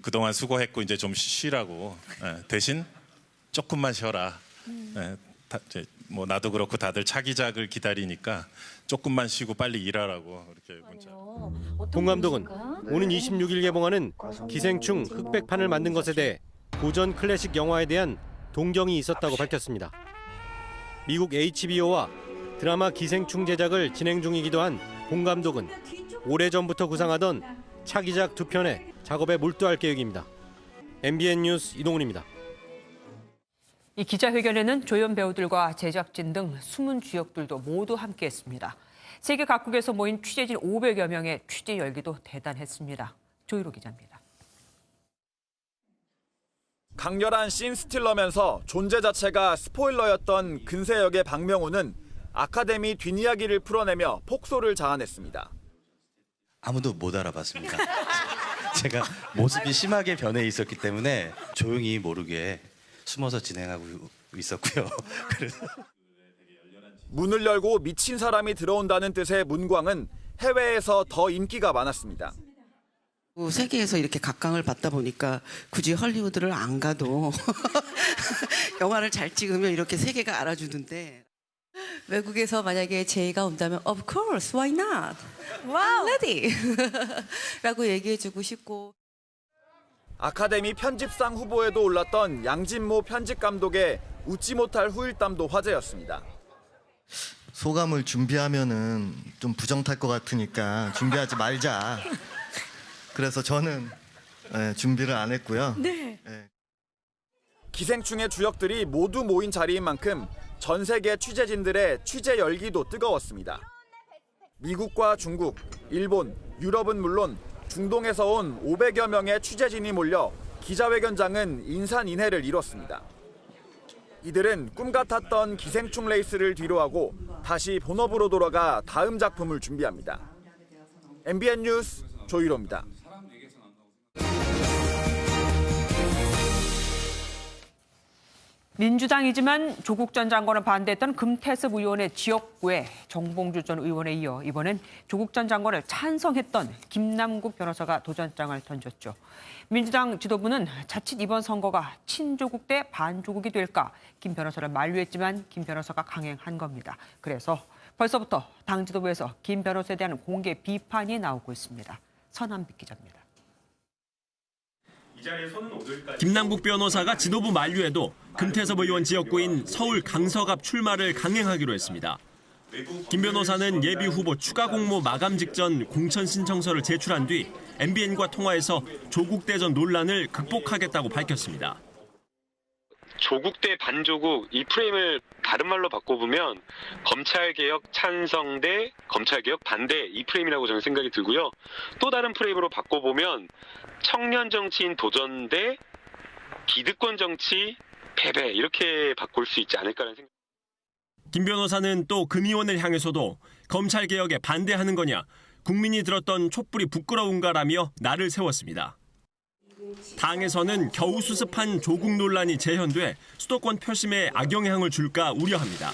그동안 수고했고 이제 좀 쉬라고. 대신 조금만 쉬어라. 뭐 나도 그렇고 다들 차기작을 기다리니까 조금만 쉬고 빨리 일하라고 이렇게 문자. 봉 감독은 오는 26일 개봉하는 기생충 흑백판을 만든 것에 대해 고전 클래식 영화에 대한 동경이 있었다고 밝혔습니다. 미국 HBO와 드라마 기생충 제작을 진행 중이기도 한 봉 감독은 오래전부터 구상하던 차기작 2편의 작업에 몰두할 계획입니다. MBN 뉴스 이동훈입니다. 이 기자회견에는 조연 배우들과 제작진 등 숨은 주역들도 모두 함께했습니다. 세계 각국에서 모인 취재진 500여 명의 취재 열기도 대단했습니다. 조희로 기자입니다. 강렬한 씬 스틸러면서 존재 자체가 스포일러였던 근세 역의 박명호는 아카데미 뒷이야기를 풀어내며 폭소를 자아냈습니다. 아무도 못 알아봤습니다. 제가 모습이 심하게 변해 있었기 때문에 조용히 모르게 숨어서 진행하고 있었고요. 그래서 문을 열고 미친 사람이 들어온다는 뜻의 문광은 해외에서 더 인기가 많았습니다. 세계에서 이렇게 각광을 받다 보니까 굳이 헐리우드를 안 가도 영화를 잘 찍으면 이렇게 세계가 알아주는데 외국에서 만약에 제의가 온다면 Of course, why not? Wow, ready! 라고 얘기해주고 싶고. 아카데미 편집상 후보에도 올랐던 양진모 편집감독의 웃지 못할 후일담도 화제였습니다. 소감을 준비하면은 좀 부정탈 것 같으니까 준비하지 말자. 그래서 저는 준비를 안 했고요. 네. 기생충의 주역들이 모두 모인 자리인 만큼 전 세계 취재진들의 취재 열기도 뜨거웠습니다. 미국과 중국, 일본, 유럽은 물론 중동에서 온 500여 명의 취재진이 몰려 기자회견장은 인산인해를 이뤘습니다. 이들은 꿈 같았던 기생충 레이스를 뒤로하고 다시 본업으로 돌아가 다음 작품을 준비합니다. MBN 뉴스 조희로입니다. 민주당이지만 조국 전 장관을 반대했던 금태섭 의원의 지역구에 정봉주 전 의원에 이어 이번엔 조국 전 장관을 찬성했던 김남국 변호사가 도전장을 던졌죠. 민주당 지도부는 자칫 이번 선거가 친조국 대 반조국이 될까 김 변호사를 만류했지만 김 변호사가 강행한 겁니다. 그래서 벌써부터 당 지도부에서 김 변호사에 대한 공개 비판이 나오고 있습니다. 선한빛 기자입니다. 김남국 변호사가 지도부 만류에도 금태섭 의원 지역구인 서울 강서갑 출마를 강행하기로 했습니다. 김 변호사는 예비 후보 추가 공모 마감 직전 공천 신청서를 제출한 뒤 MBN과 통화에서 조국 대전 논란을 극복하겠다고 밝혔습니다. 조국 대 반조국 이 프레임을 다른 말로 바꿔보면 검찰개혁 찬성 대 검찰개혁 반대 이 프레임이라고 저는 생각이 들고요. 또 다른 프레임으로 바꿔보면 청년 정치인 도전 대 기득권 정치 패배 이렇게 바꿀 수 있지 않을까라는 생각. 김 변호사는 또 금 의원을 향해서도 검찰개혁에 반대하는 거냐, 국민이 들었던 촛불이 부끄러운가라며 날을 세웠습니다. 당에서는 겨우 수습한 조국 논란이 재현돼 수도권 표심에 악영향을 줄까 우려합니다.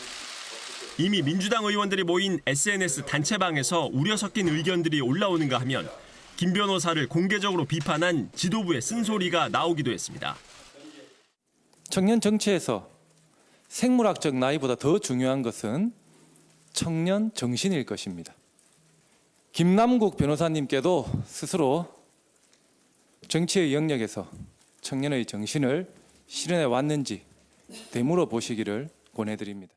이미 민주당 의원들이 모인 SNS 단체방에서 우려 섞인 의견들이 올라오는가 하면 김 변호사를 공개적으로 비판한 지도부의 쓴소리가 나오기도 했습니다. 청년 정치에서 생물학적 나이보다 더 중요한 것은 청년 정신일 것입니다. 김남국 변호사님께도 스스로 정치의 영역에서 청년의 정신을 실현해 왔는지 되물어 보시기를 권해드립니다.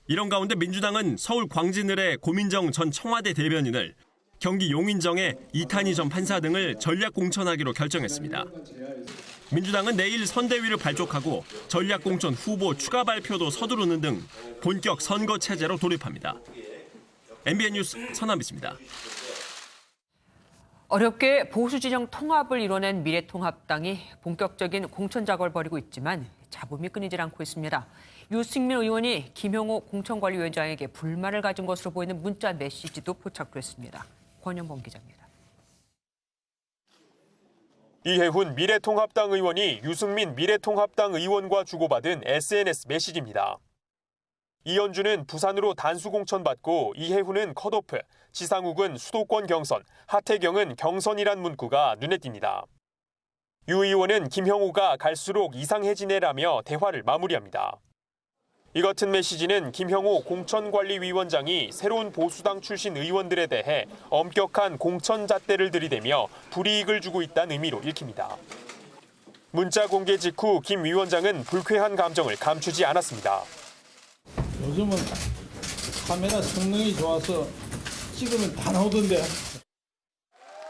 이런 가운데 민주당은 서울 광진을의 고민정 전 청와대 대변인을, 경기 용인정의 이탄희 전 판사 등을 전략 공천하기로 결정했습니다. 민주당은 내일 선대위를 발족하고 전략 공천 후보 추가 발표도 서두르는 등 본격 선거 체제로 돌입합니다. MBN 뉴스 선한빛입니다. 어렵게 보수 진영 통합을 이뤄낸 미래통합당이 본격적인 공천 작업을 벌이고 있지만 잡음이 끊이질 않고 있습니다. 유승민 의원이 김형호 공천관리위원장에게 불만을 가진 것으로 보이는 문자 메시지도 포착됐습니다. 권영범 기자입니다. 이해훈 미래통합당 의원이 유승민 미래통합당 의원과 주고받은 SNS 메시지입니다. 이현주는 부산으로 단수 공천받고 이해훈은 컷오프, 지상욱은 수도권 경선, 하태경은 경선이란 문구가 눈에 띕니다. 유 의원은 김형호가 갈수록 이상해지네라며 대화를 마무리합니다. 이 같은 메시지는 김형호 공천관리위원장이 새로운 보수당 출신 의원들에 대해 엄격한 공천 잣대를 들이대며 불이익을 주고 있다는 의미로 읽힙니다. 문자 공개 직후 김 위원장은 불쾌한 감정을 감추지 않았습니다. 요즘은 카메라 성능이 좋아서 찍으면 다 나오던데.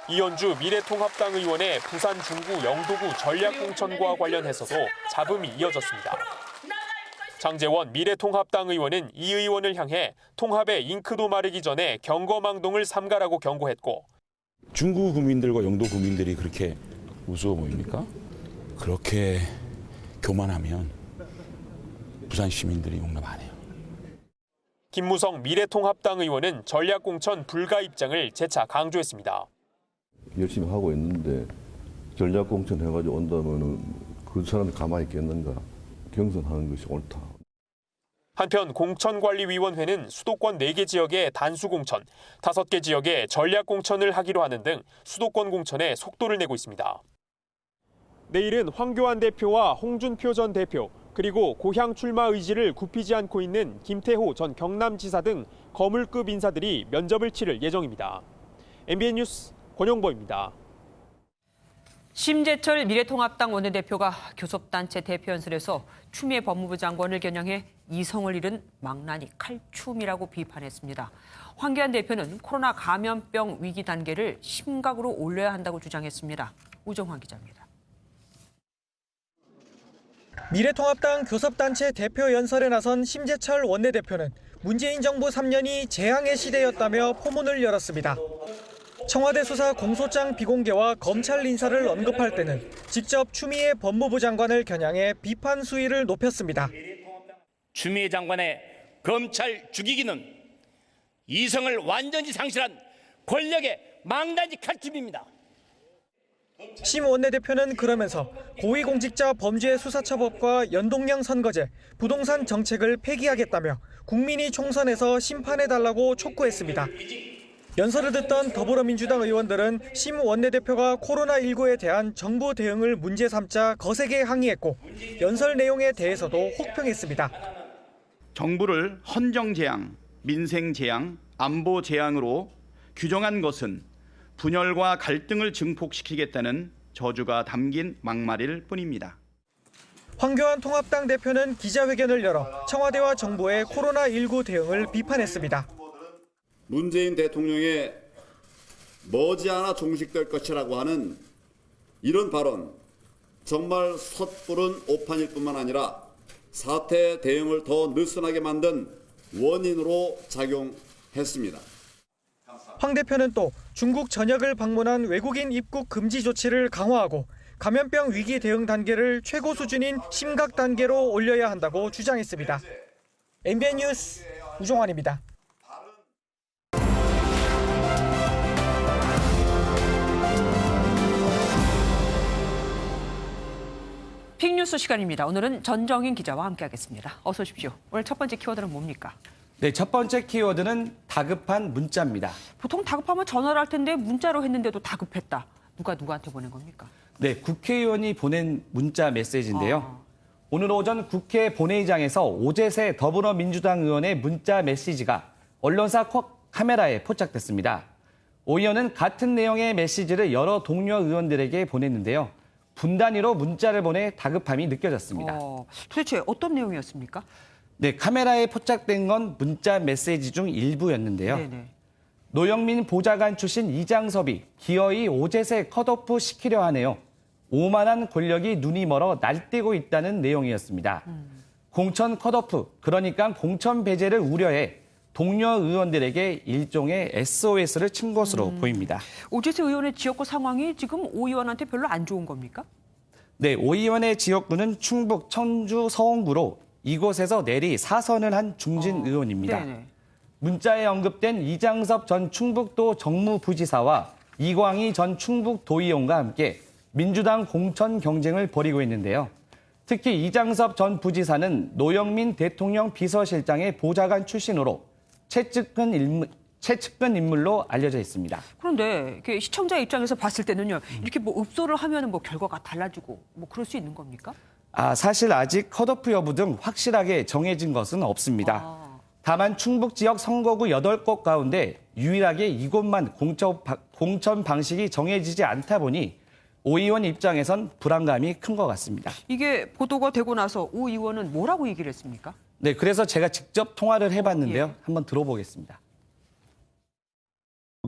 이현주 미래통합당 의원의 부산 중구 영도구 전략공천과 관련해서도 잡음이 이어졌습니다. 장제원 미래통합당 의원은 이 의원을 향해 통합의 잉크도 마르기 전에 경거망동을 삼가라고 경고했고, 중구 구민들과 영도 구민들이 그렇게 우스워 보입니까? 그렇게 교만하면 부산 시민들이 용납 안 해요. 김무성 미래통합당 의원은 전략공천 불가 입장을 재차 강조했습니다. 열심히 하고 있는데 전략공천 해가지고 온다면은 그 사람이 가만히 있겠는가? 경선하는 것이 옳다. 한편 공천관리위원회는 수도권 4개 지역에 단수공천, 5개 지역에 전략공천을 하기로 하는 등 수도권 공천에 속도를 내고 있습니다. 내일은 황교안 대표와 홍준표 전 대표, 그리고 고향 출마 의지를 굽히지 않고 있는 김태호 전 경남지사 등 거물급 인사들이 면접을 치를 예정입니다. MBN 뉴스 권영보입니다. 심재철 미래통합당 원내대표가 교섭단체 대표연설에서 추미애 법무부 장관을 겨냥해 이성을 잃은 망나니 칼춤이라고 비판했습니다. 황교안 대표는 코로나 감염병 위기 단계를 심각으로 올려야 한다고 주장했습니다. 우정환 기자입니다. 미래통합당 교섭단체 대표연설에 나선 심재철 원내대표는 문재인 정부 3년이 재앙의 시대였다며 포문을 열었습니다. 청와대 수사 공소장 비공개와 검찰 인사를 언급할 때는 직접 추미애 법무부 장관을 겨냥해 비판 수위를 높였습니다. 추미애 장관의 검찰 죽이기는 이성을 완전히 상실한 권력의 망나니 칼춤입니다. 심 원내대표는 그러면서 고위공직자 범죄수사처법과 연동형 선거제, 부동산 정책을 폐기하겠다며 국민이 총선에서 심판해달라고 촉구했습니다. 연설을 듣던 더불어민주당 의원들은 심 원내대표가 코로나19에 대한 정부 대응을 문제 삼자 거세게 항의했고 연설 내용에 대해서도 혹평했습니다. 정부를 헌정재앙, 민생재앙, 안보재앙으로 규정한 것은 분열과 갈등을 증폭시키겠다는 저주가 담긴 막말일 뿐입니다. 황교안 통합당 대표는 기자회견을 열어 청와대와 정부의 코로나19 대응을 비판했습니다. 문재인 대통령의 머지않아 종식될 것이라고 하는 이런 발언, 정말 섣부른 오판일 뿐만 아니라 사태 대응을 더 느슨하게 만든 원인으로 작용했습니다. 황 대표는 또 중국 전역을 방문한 외국인 입국 금지 조치를 강화하고 감염병 위기 대응 단계를 최고 수준인 심각 단계로 올려야 한다고 주장했습니다. MBN 뉴스 우종환입니다. 빅뉴스 시간입니다. 오늘은 전정인 기자와 함께하겠습니다. 어서 오십시오. 오늘 첫 번째 키워드는 뭡니까? 네, 첫 번째 키워드는 다급한 문자입니다. 보통 다급하면 전화를 할 텐데 문자로 했는데도 다급했다. 누구한테 보낸 겁니까? 네, 국회의원이 보낸 문자 메시지인데요. 오늘 오전 국회 본회의장에서 오재세 더불어민주당 의원의 문자 메시지가 언론사 카메라에 포착됐습니다. 오 의원은 같은 내용의 메시지를 여러 동료 의원들에게 보냈는데요. 분단위로 문자를 보내 다급함이 느껴졌습니다. 도대체 어떤 내용이었습니까? 네, 카메라에 포착된 건 문자 메시지 중 일부였는데요. 네네. 노영민 보좌관 출신 이장섭이 기어이 오재세 컷오프 시키려 하네요. 오만한 권력이 눈이 멀어 날뛰고 있다는 내용이었습니다. 공천 컷오프, 그러니까 공천 배제를 우려해 동료 의원들에게 일종의 SOS를 친 것으로 보입니다. 오재세 의원의 지역구 상황이 지금 오 의원한테 별로 안 좋은 겁니까? 네, 오 의원의 지역구는 충북 천주 서원구로 이곳에서 내리 사선을 한 중진 의원입니다. 네네. 문자에 언급된 이장섭 전 충북도 정무부지사와 이광희 전 충북도의원과 함께 민주당 공천 경쟁을 벌이고 있는데요. 특히 이장섭 전 부지사는 노영민 대통령 비서실장의 보좌관 출신으로 최측근 인물로 알려져 있습니다. 그런데 시청자 입장에서 봤을 때는요, 이렇게 뭐 읍소를 하면 뭐 결과가 달라지고 뭐 그럴 수 있는 겁니까? 사실 아직 컷오프 여부 등 확실하게 정해진 것은 없습니다. 다만 충북 지역 선거구 8곳 가운데 유일하게 이곳만 공천 방식이 정해지지 않다 보니 오 의원 입장에선 불안감이 큰 것 같습니다. 이게 보도가 되고 나서 오 의원은 뭐라고 얘기를 했습니까? 네, 그래서 제가 직접 통화를 해봤는데요. 한번 들어보겠습니다.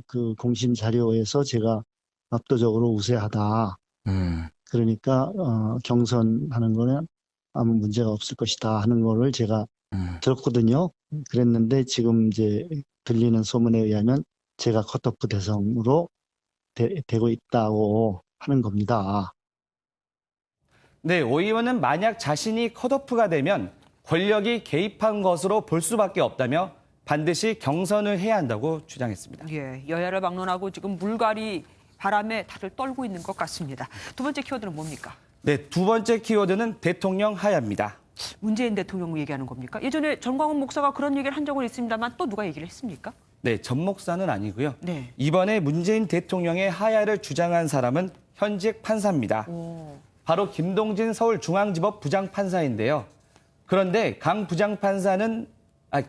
그 공심 자료에서 제가 압도적으로 우세하다. 그러니까 경선하는 거는 아무 문제가 없을 것이다 하는 거를 제가 들었거든요. 그랬는데 지금 이제 들리는 소문에 의하면 제가 컷오프 대상으로 되고 있다고 하는 겁니다. 네, 오 의원은 만약 자신이 컷오프가 되면 권력이 개입한 것으로 볼 수밖에 없다며 반드시 경선을 해야 한다고 주장했습니다. 예, 여야를 막론하고 지금 물갈이 바람에 다들 떨고 있는 것 같습니다. 두 번째 키워드는 뭡니까? 네, 두 번째 키워드는 대통령 하야입니다. 문재인 대통령 얘기하는 겁니까? 예전에 전광훈 목사가 그런 얘기를 한 적은 있습니다만 또 누가 얘기를 했습니까? 네, 전 목사는 아니고요. 네. 이번에 문재인 대통령의 하야를 주장한 사람은 현직 판사입니다. 바로 김동진 서울중앙지법 부장판사인데요. 그런데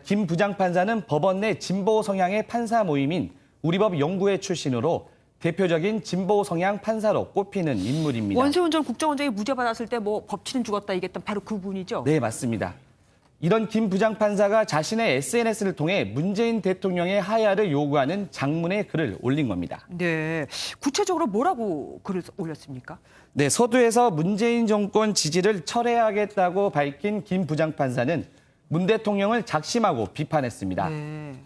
김 부장판사는 법원 내 진보 성향의 판사 모임인 우리법 연구회 출신으로 대표적인 진보 성향 판사로 꼽히는 인물입니다. 원세훈 전 국정원장이 무죄 받았을 때 뭐 법치는 죽었다 얘기했던 바로 그분이죠? 네, 맞습니다. 이런 김 부장판사가 자신의 SNS를 통해 문재인 대통령의 하야를 요구하는 장문의 글을 올린 겁니다. 네, 구체적으로 뭐라고 글을 올렸습니까? 네, 서두에서 문재인 정권 지지를 철회하겠다고 밝힌 김 부장판사는 문 대통령을 작심하고 비판했습니다.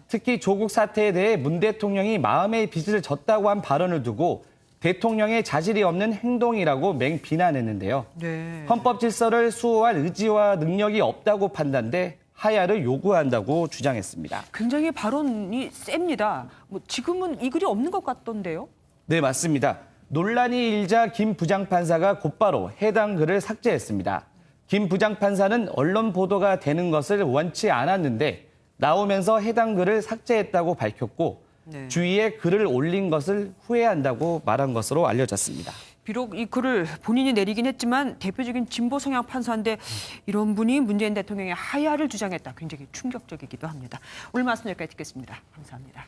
특히 조국 사태에 대해 문 대통령이 마음의 빚을 졌다고 한 발언을 두고 대통령의 자질이 없는 행동이라고 맹비난했는데요. 헌법 질서를 수호할 의지와 능력이 없다고 판단돼 하야를 요구한다고 주장했습니다. 굉장히 발언이 셉니다. 뭐 지금은 이 글이 없는 것 같던데요? 네, 맞습니다. 논란이 일자 김 부장판사가 곧바로 해당 글을 삭제했습니다. 김 부장판사는 언론 보도가 되는 것을 원치 않았는데 나오면서 해당 글을 삭제했다고 밝혔고 주위에 글을 올린 것을 후회한다고 말한 것으로 알려졌습니다. 비록 이 글을 본인이 내리긴 했지만 대표적인 진보 성향 판사인데 이런 분이 문재인 대통령의 하야를 주장했다. 굉장히 충격적이기도 합니다. 오늘 말씀 여기까지 듣겠습니다. 감사합니다.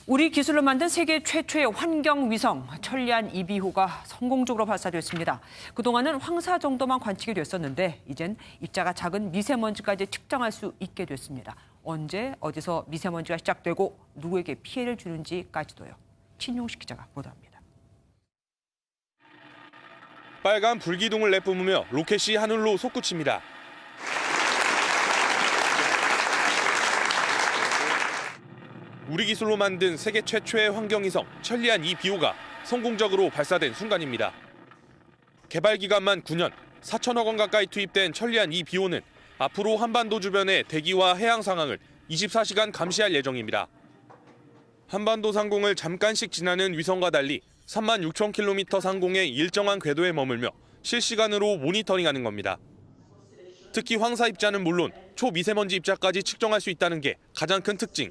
우리 기술로 만든 세계 최초의 환경위성 천리안 2비호가 성공적으로 발사됐습니다. 그동안은 황사 정도만 관측이 됐었는데 이젠 입자가 작은 미세먼지까지 측정할 수 있게 됐습니다. 언제 어디서 미세먼지가 시작되고 누구에게 피해를 주는지까지도요. 신용식 기자가 보도합니다. 빨간 불기둥을 내뿜으며 로켓이 하늘로 솟구칩니다. 우리 기술로 만든 세계 최초의 환경위성 천리안 2비호가 성공적으로 발사된 순간입니다. 개발 기간만 9년, 4천억 원 가까이 투입된 천리안 2비호는 앞으로 한반도 주변의 대기와 해양 상황을 24시간 감시할 예정입니다. 한반도 상공을 잠깐씩 지나는 위성과 달리 36,000km 상공의 일정한 궤도에 머물며 실시간으로 모니터링하는 겁니다. 특히 황사 입자는 물론 초미세먼지 입자까지 측정할 수 있다는 게 가장 큰 특징.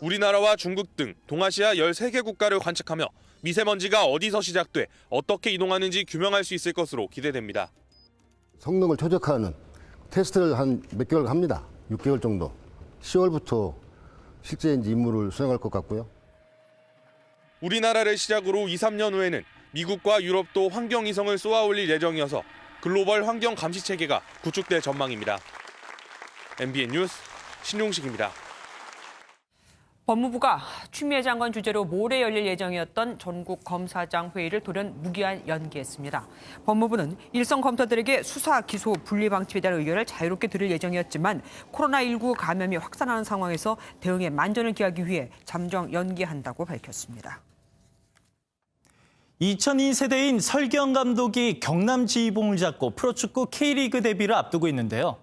우리나라와 중국 등 동아시아 13개 국가를 관측하며 미세먼지가 어디서 시작돼 어떻게 이동하는지 규명할 수 있을 것으로 기대됩니다. 성능을 최적화하는 테스트를 한 몇 개월 합니다. 6개월 정도. 10월부터 실제 임무를 수행할 것 같고요. 우리나라를 시작으로 2, 3년 후에는 미국과 유럽도 환경위성을 쏘아 올릴 예정이어서 글로벌 환경 감시 체계가 구축될 전망입니다. MBN 뉴스 신용식입니다. 법무부가 추미애 장관 주재로 모레 열릴 예정이었던 전국 검사장 회의를 돌연 무기한 연기했습니다. 법무부는 일선 검사들에게 수사, 기소, 분리 방침에 대한 의견을 자유롭게 들을 예정이었지만 코로나19 감염이 확산하는 상황에서 대응에 만전을 기하기 위해 잠정 연기한다고 밝혔습니다. 2002세대인 설기현 감독이 경남 지휘봉을 잡고 프로축구 K리그 데뷔를 앞두고 있는데요.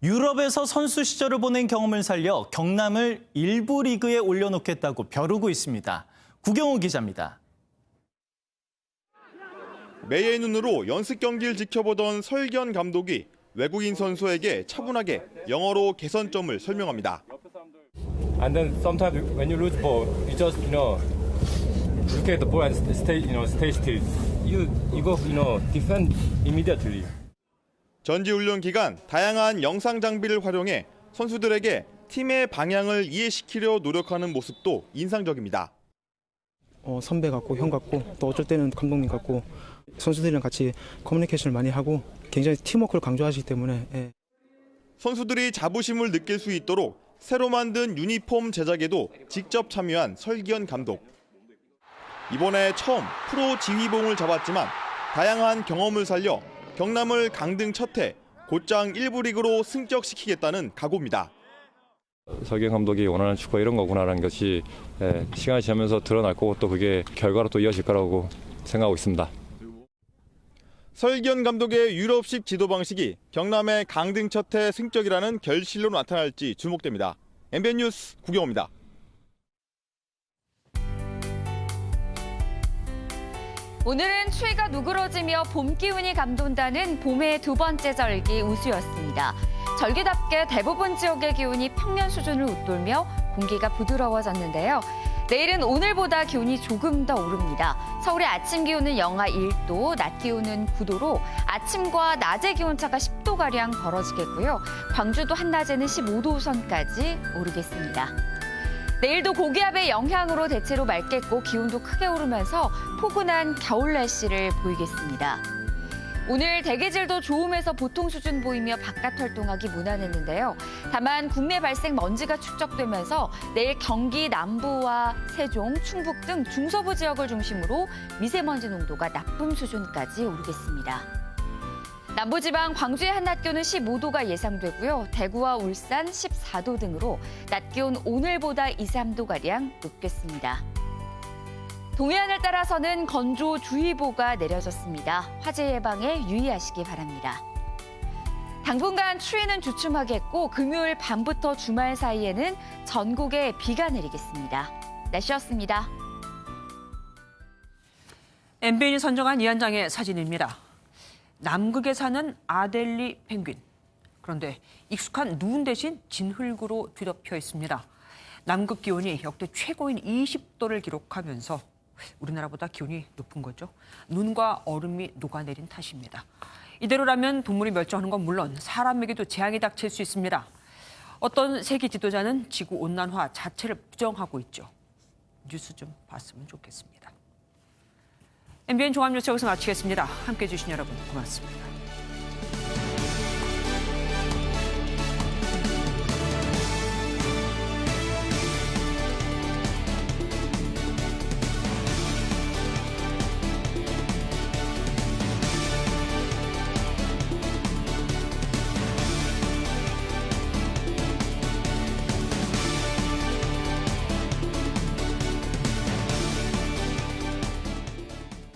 유럽에서 선수 시절을 보낸 경험을 살려 경남을 1부 리그에 올려놓겠다고 벼르고 있습니다. 구경호 기자입니다. 매의 눈으로 연습 경기를 지켜보던 설기현 감독이 외국인 선수에게 차분하게 영어로 개선점을 설명합니다. And then sometimes when you lose ball, you just look at the ball and stay still. You go defend immediately. 전지훈련 기간 다양한 영상 장비를 활용해 선수들에게 팀의 방향을 이해시키려 노력하는 모습도 인상적입니다. 선배 같고 형 같고 또 어쩔 때는 감독님 같고 선수들이랑 같이 커뮤니케이션을 많이 하고 굉장히 팀워크를 강조하시기 때문에 선수들이 자부심을 느낄 수 있도록 새로 만든 유니폼 제작에도 직접 참여한 설기현 감독. 이번에 처음 프로 지휘봉을 잡았지만 다양한 경험을 살려 경남을 강등 첫해 곧장 1부 리그로 승격시키겠다는 각오입니다. 설경 감독이 원하는 축구가 이런 거구나라는 것이 시간이 지나면서 드러날 거고 또 그게 결과로 또 이어질 거라고 생각하고 있습니다. 설기현 감독의 유럽식 지도 방식이 경남의 강등 첫해 승격이라는 결실로 나타날지 주목됩니다. MBN 뉴스 구경호입니다. 오늘은 추위가 누그러지며 봄 기운이 감돈다는 봄의 두 번째 절기 우수였습니다. 절기답게 대부분 지역의 기온이 평년 수준을 웃돌며 공기가 부드러워졌는데요. 내일은 오늘보다 기온이 조금 더 오릅니다. 서울의 아침 기온은 영하 1도, 낮 기온은 9도로 아침과 낮의 기온차가 10도가량 벌어지겠고요. 광주도 한낮에는 15도 선까지 오르겠습니다. 내일도 고기압의 영향으로 대체로 맑겠고 기온도 크게 오르면서 포근한 겨울 날씨를 보이겠습니다. 오늘 대기질도 좋음에서 보통 수준 보이며 바깥 활동하기 무난했는데요. 다만 국내 발생 먼지가 축적되면서 내일 경기 남부와 세종, 충북 등 중서부 지역을 중심으로 미세먼지 농도가 나쁨 수준까지 오르겠습니다. 남부지방 광주의 한낮 기온은 15도가 예상되고요. 대구와 울산 14도 등으로 낮 기온 오늘보다 2, 3도가량 높겠습니다. 동해안을 따라서는 건조주의보가 내려졌습니다. 화재 예방에 유의하시기 바랍니다. 당분간 추위는 주춤하겠고 금요일 밤부터 주말 사이에는 전국에 비가 내리겠습니다. 날씨였습니다. MBN이 선정한 이 한 장의 사진입니다. 남극에 사는 아델리 펭귄. 그런데 익숙한 눈 대신 진흙으로 뒤덮여 있습니다. 남극 기온이 역대 최고인 20도를 기록하면서 우리나라보다 기온이 높은 거죠. 눈과 얼음이 녹아내린 탓입니다. 이대로라면 동물이 멸종하는 건 물론 사람에게도 재앙이 닥칠 수 있습니다. 어떤 세계 지도자는 지구온난화 자체를 부정하고 있죠. 뉴스 좀 봤으면 좋겠습니다. MBN 종합뉴스 여기서 마치겠습니다. 함께해 주신 여러분 고맙습니다.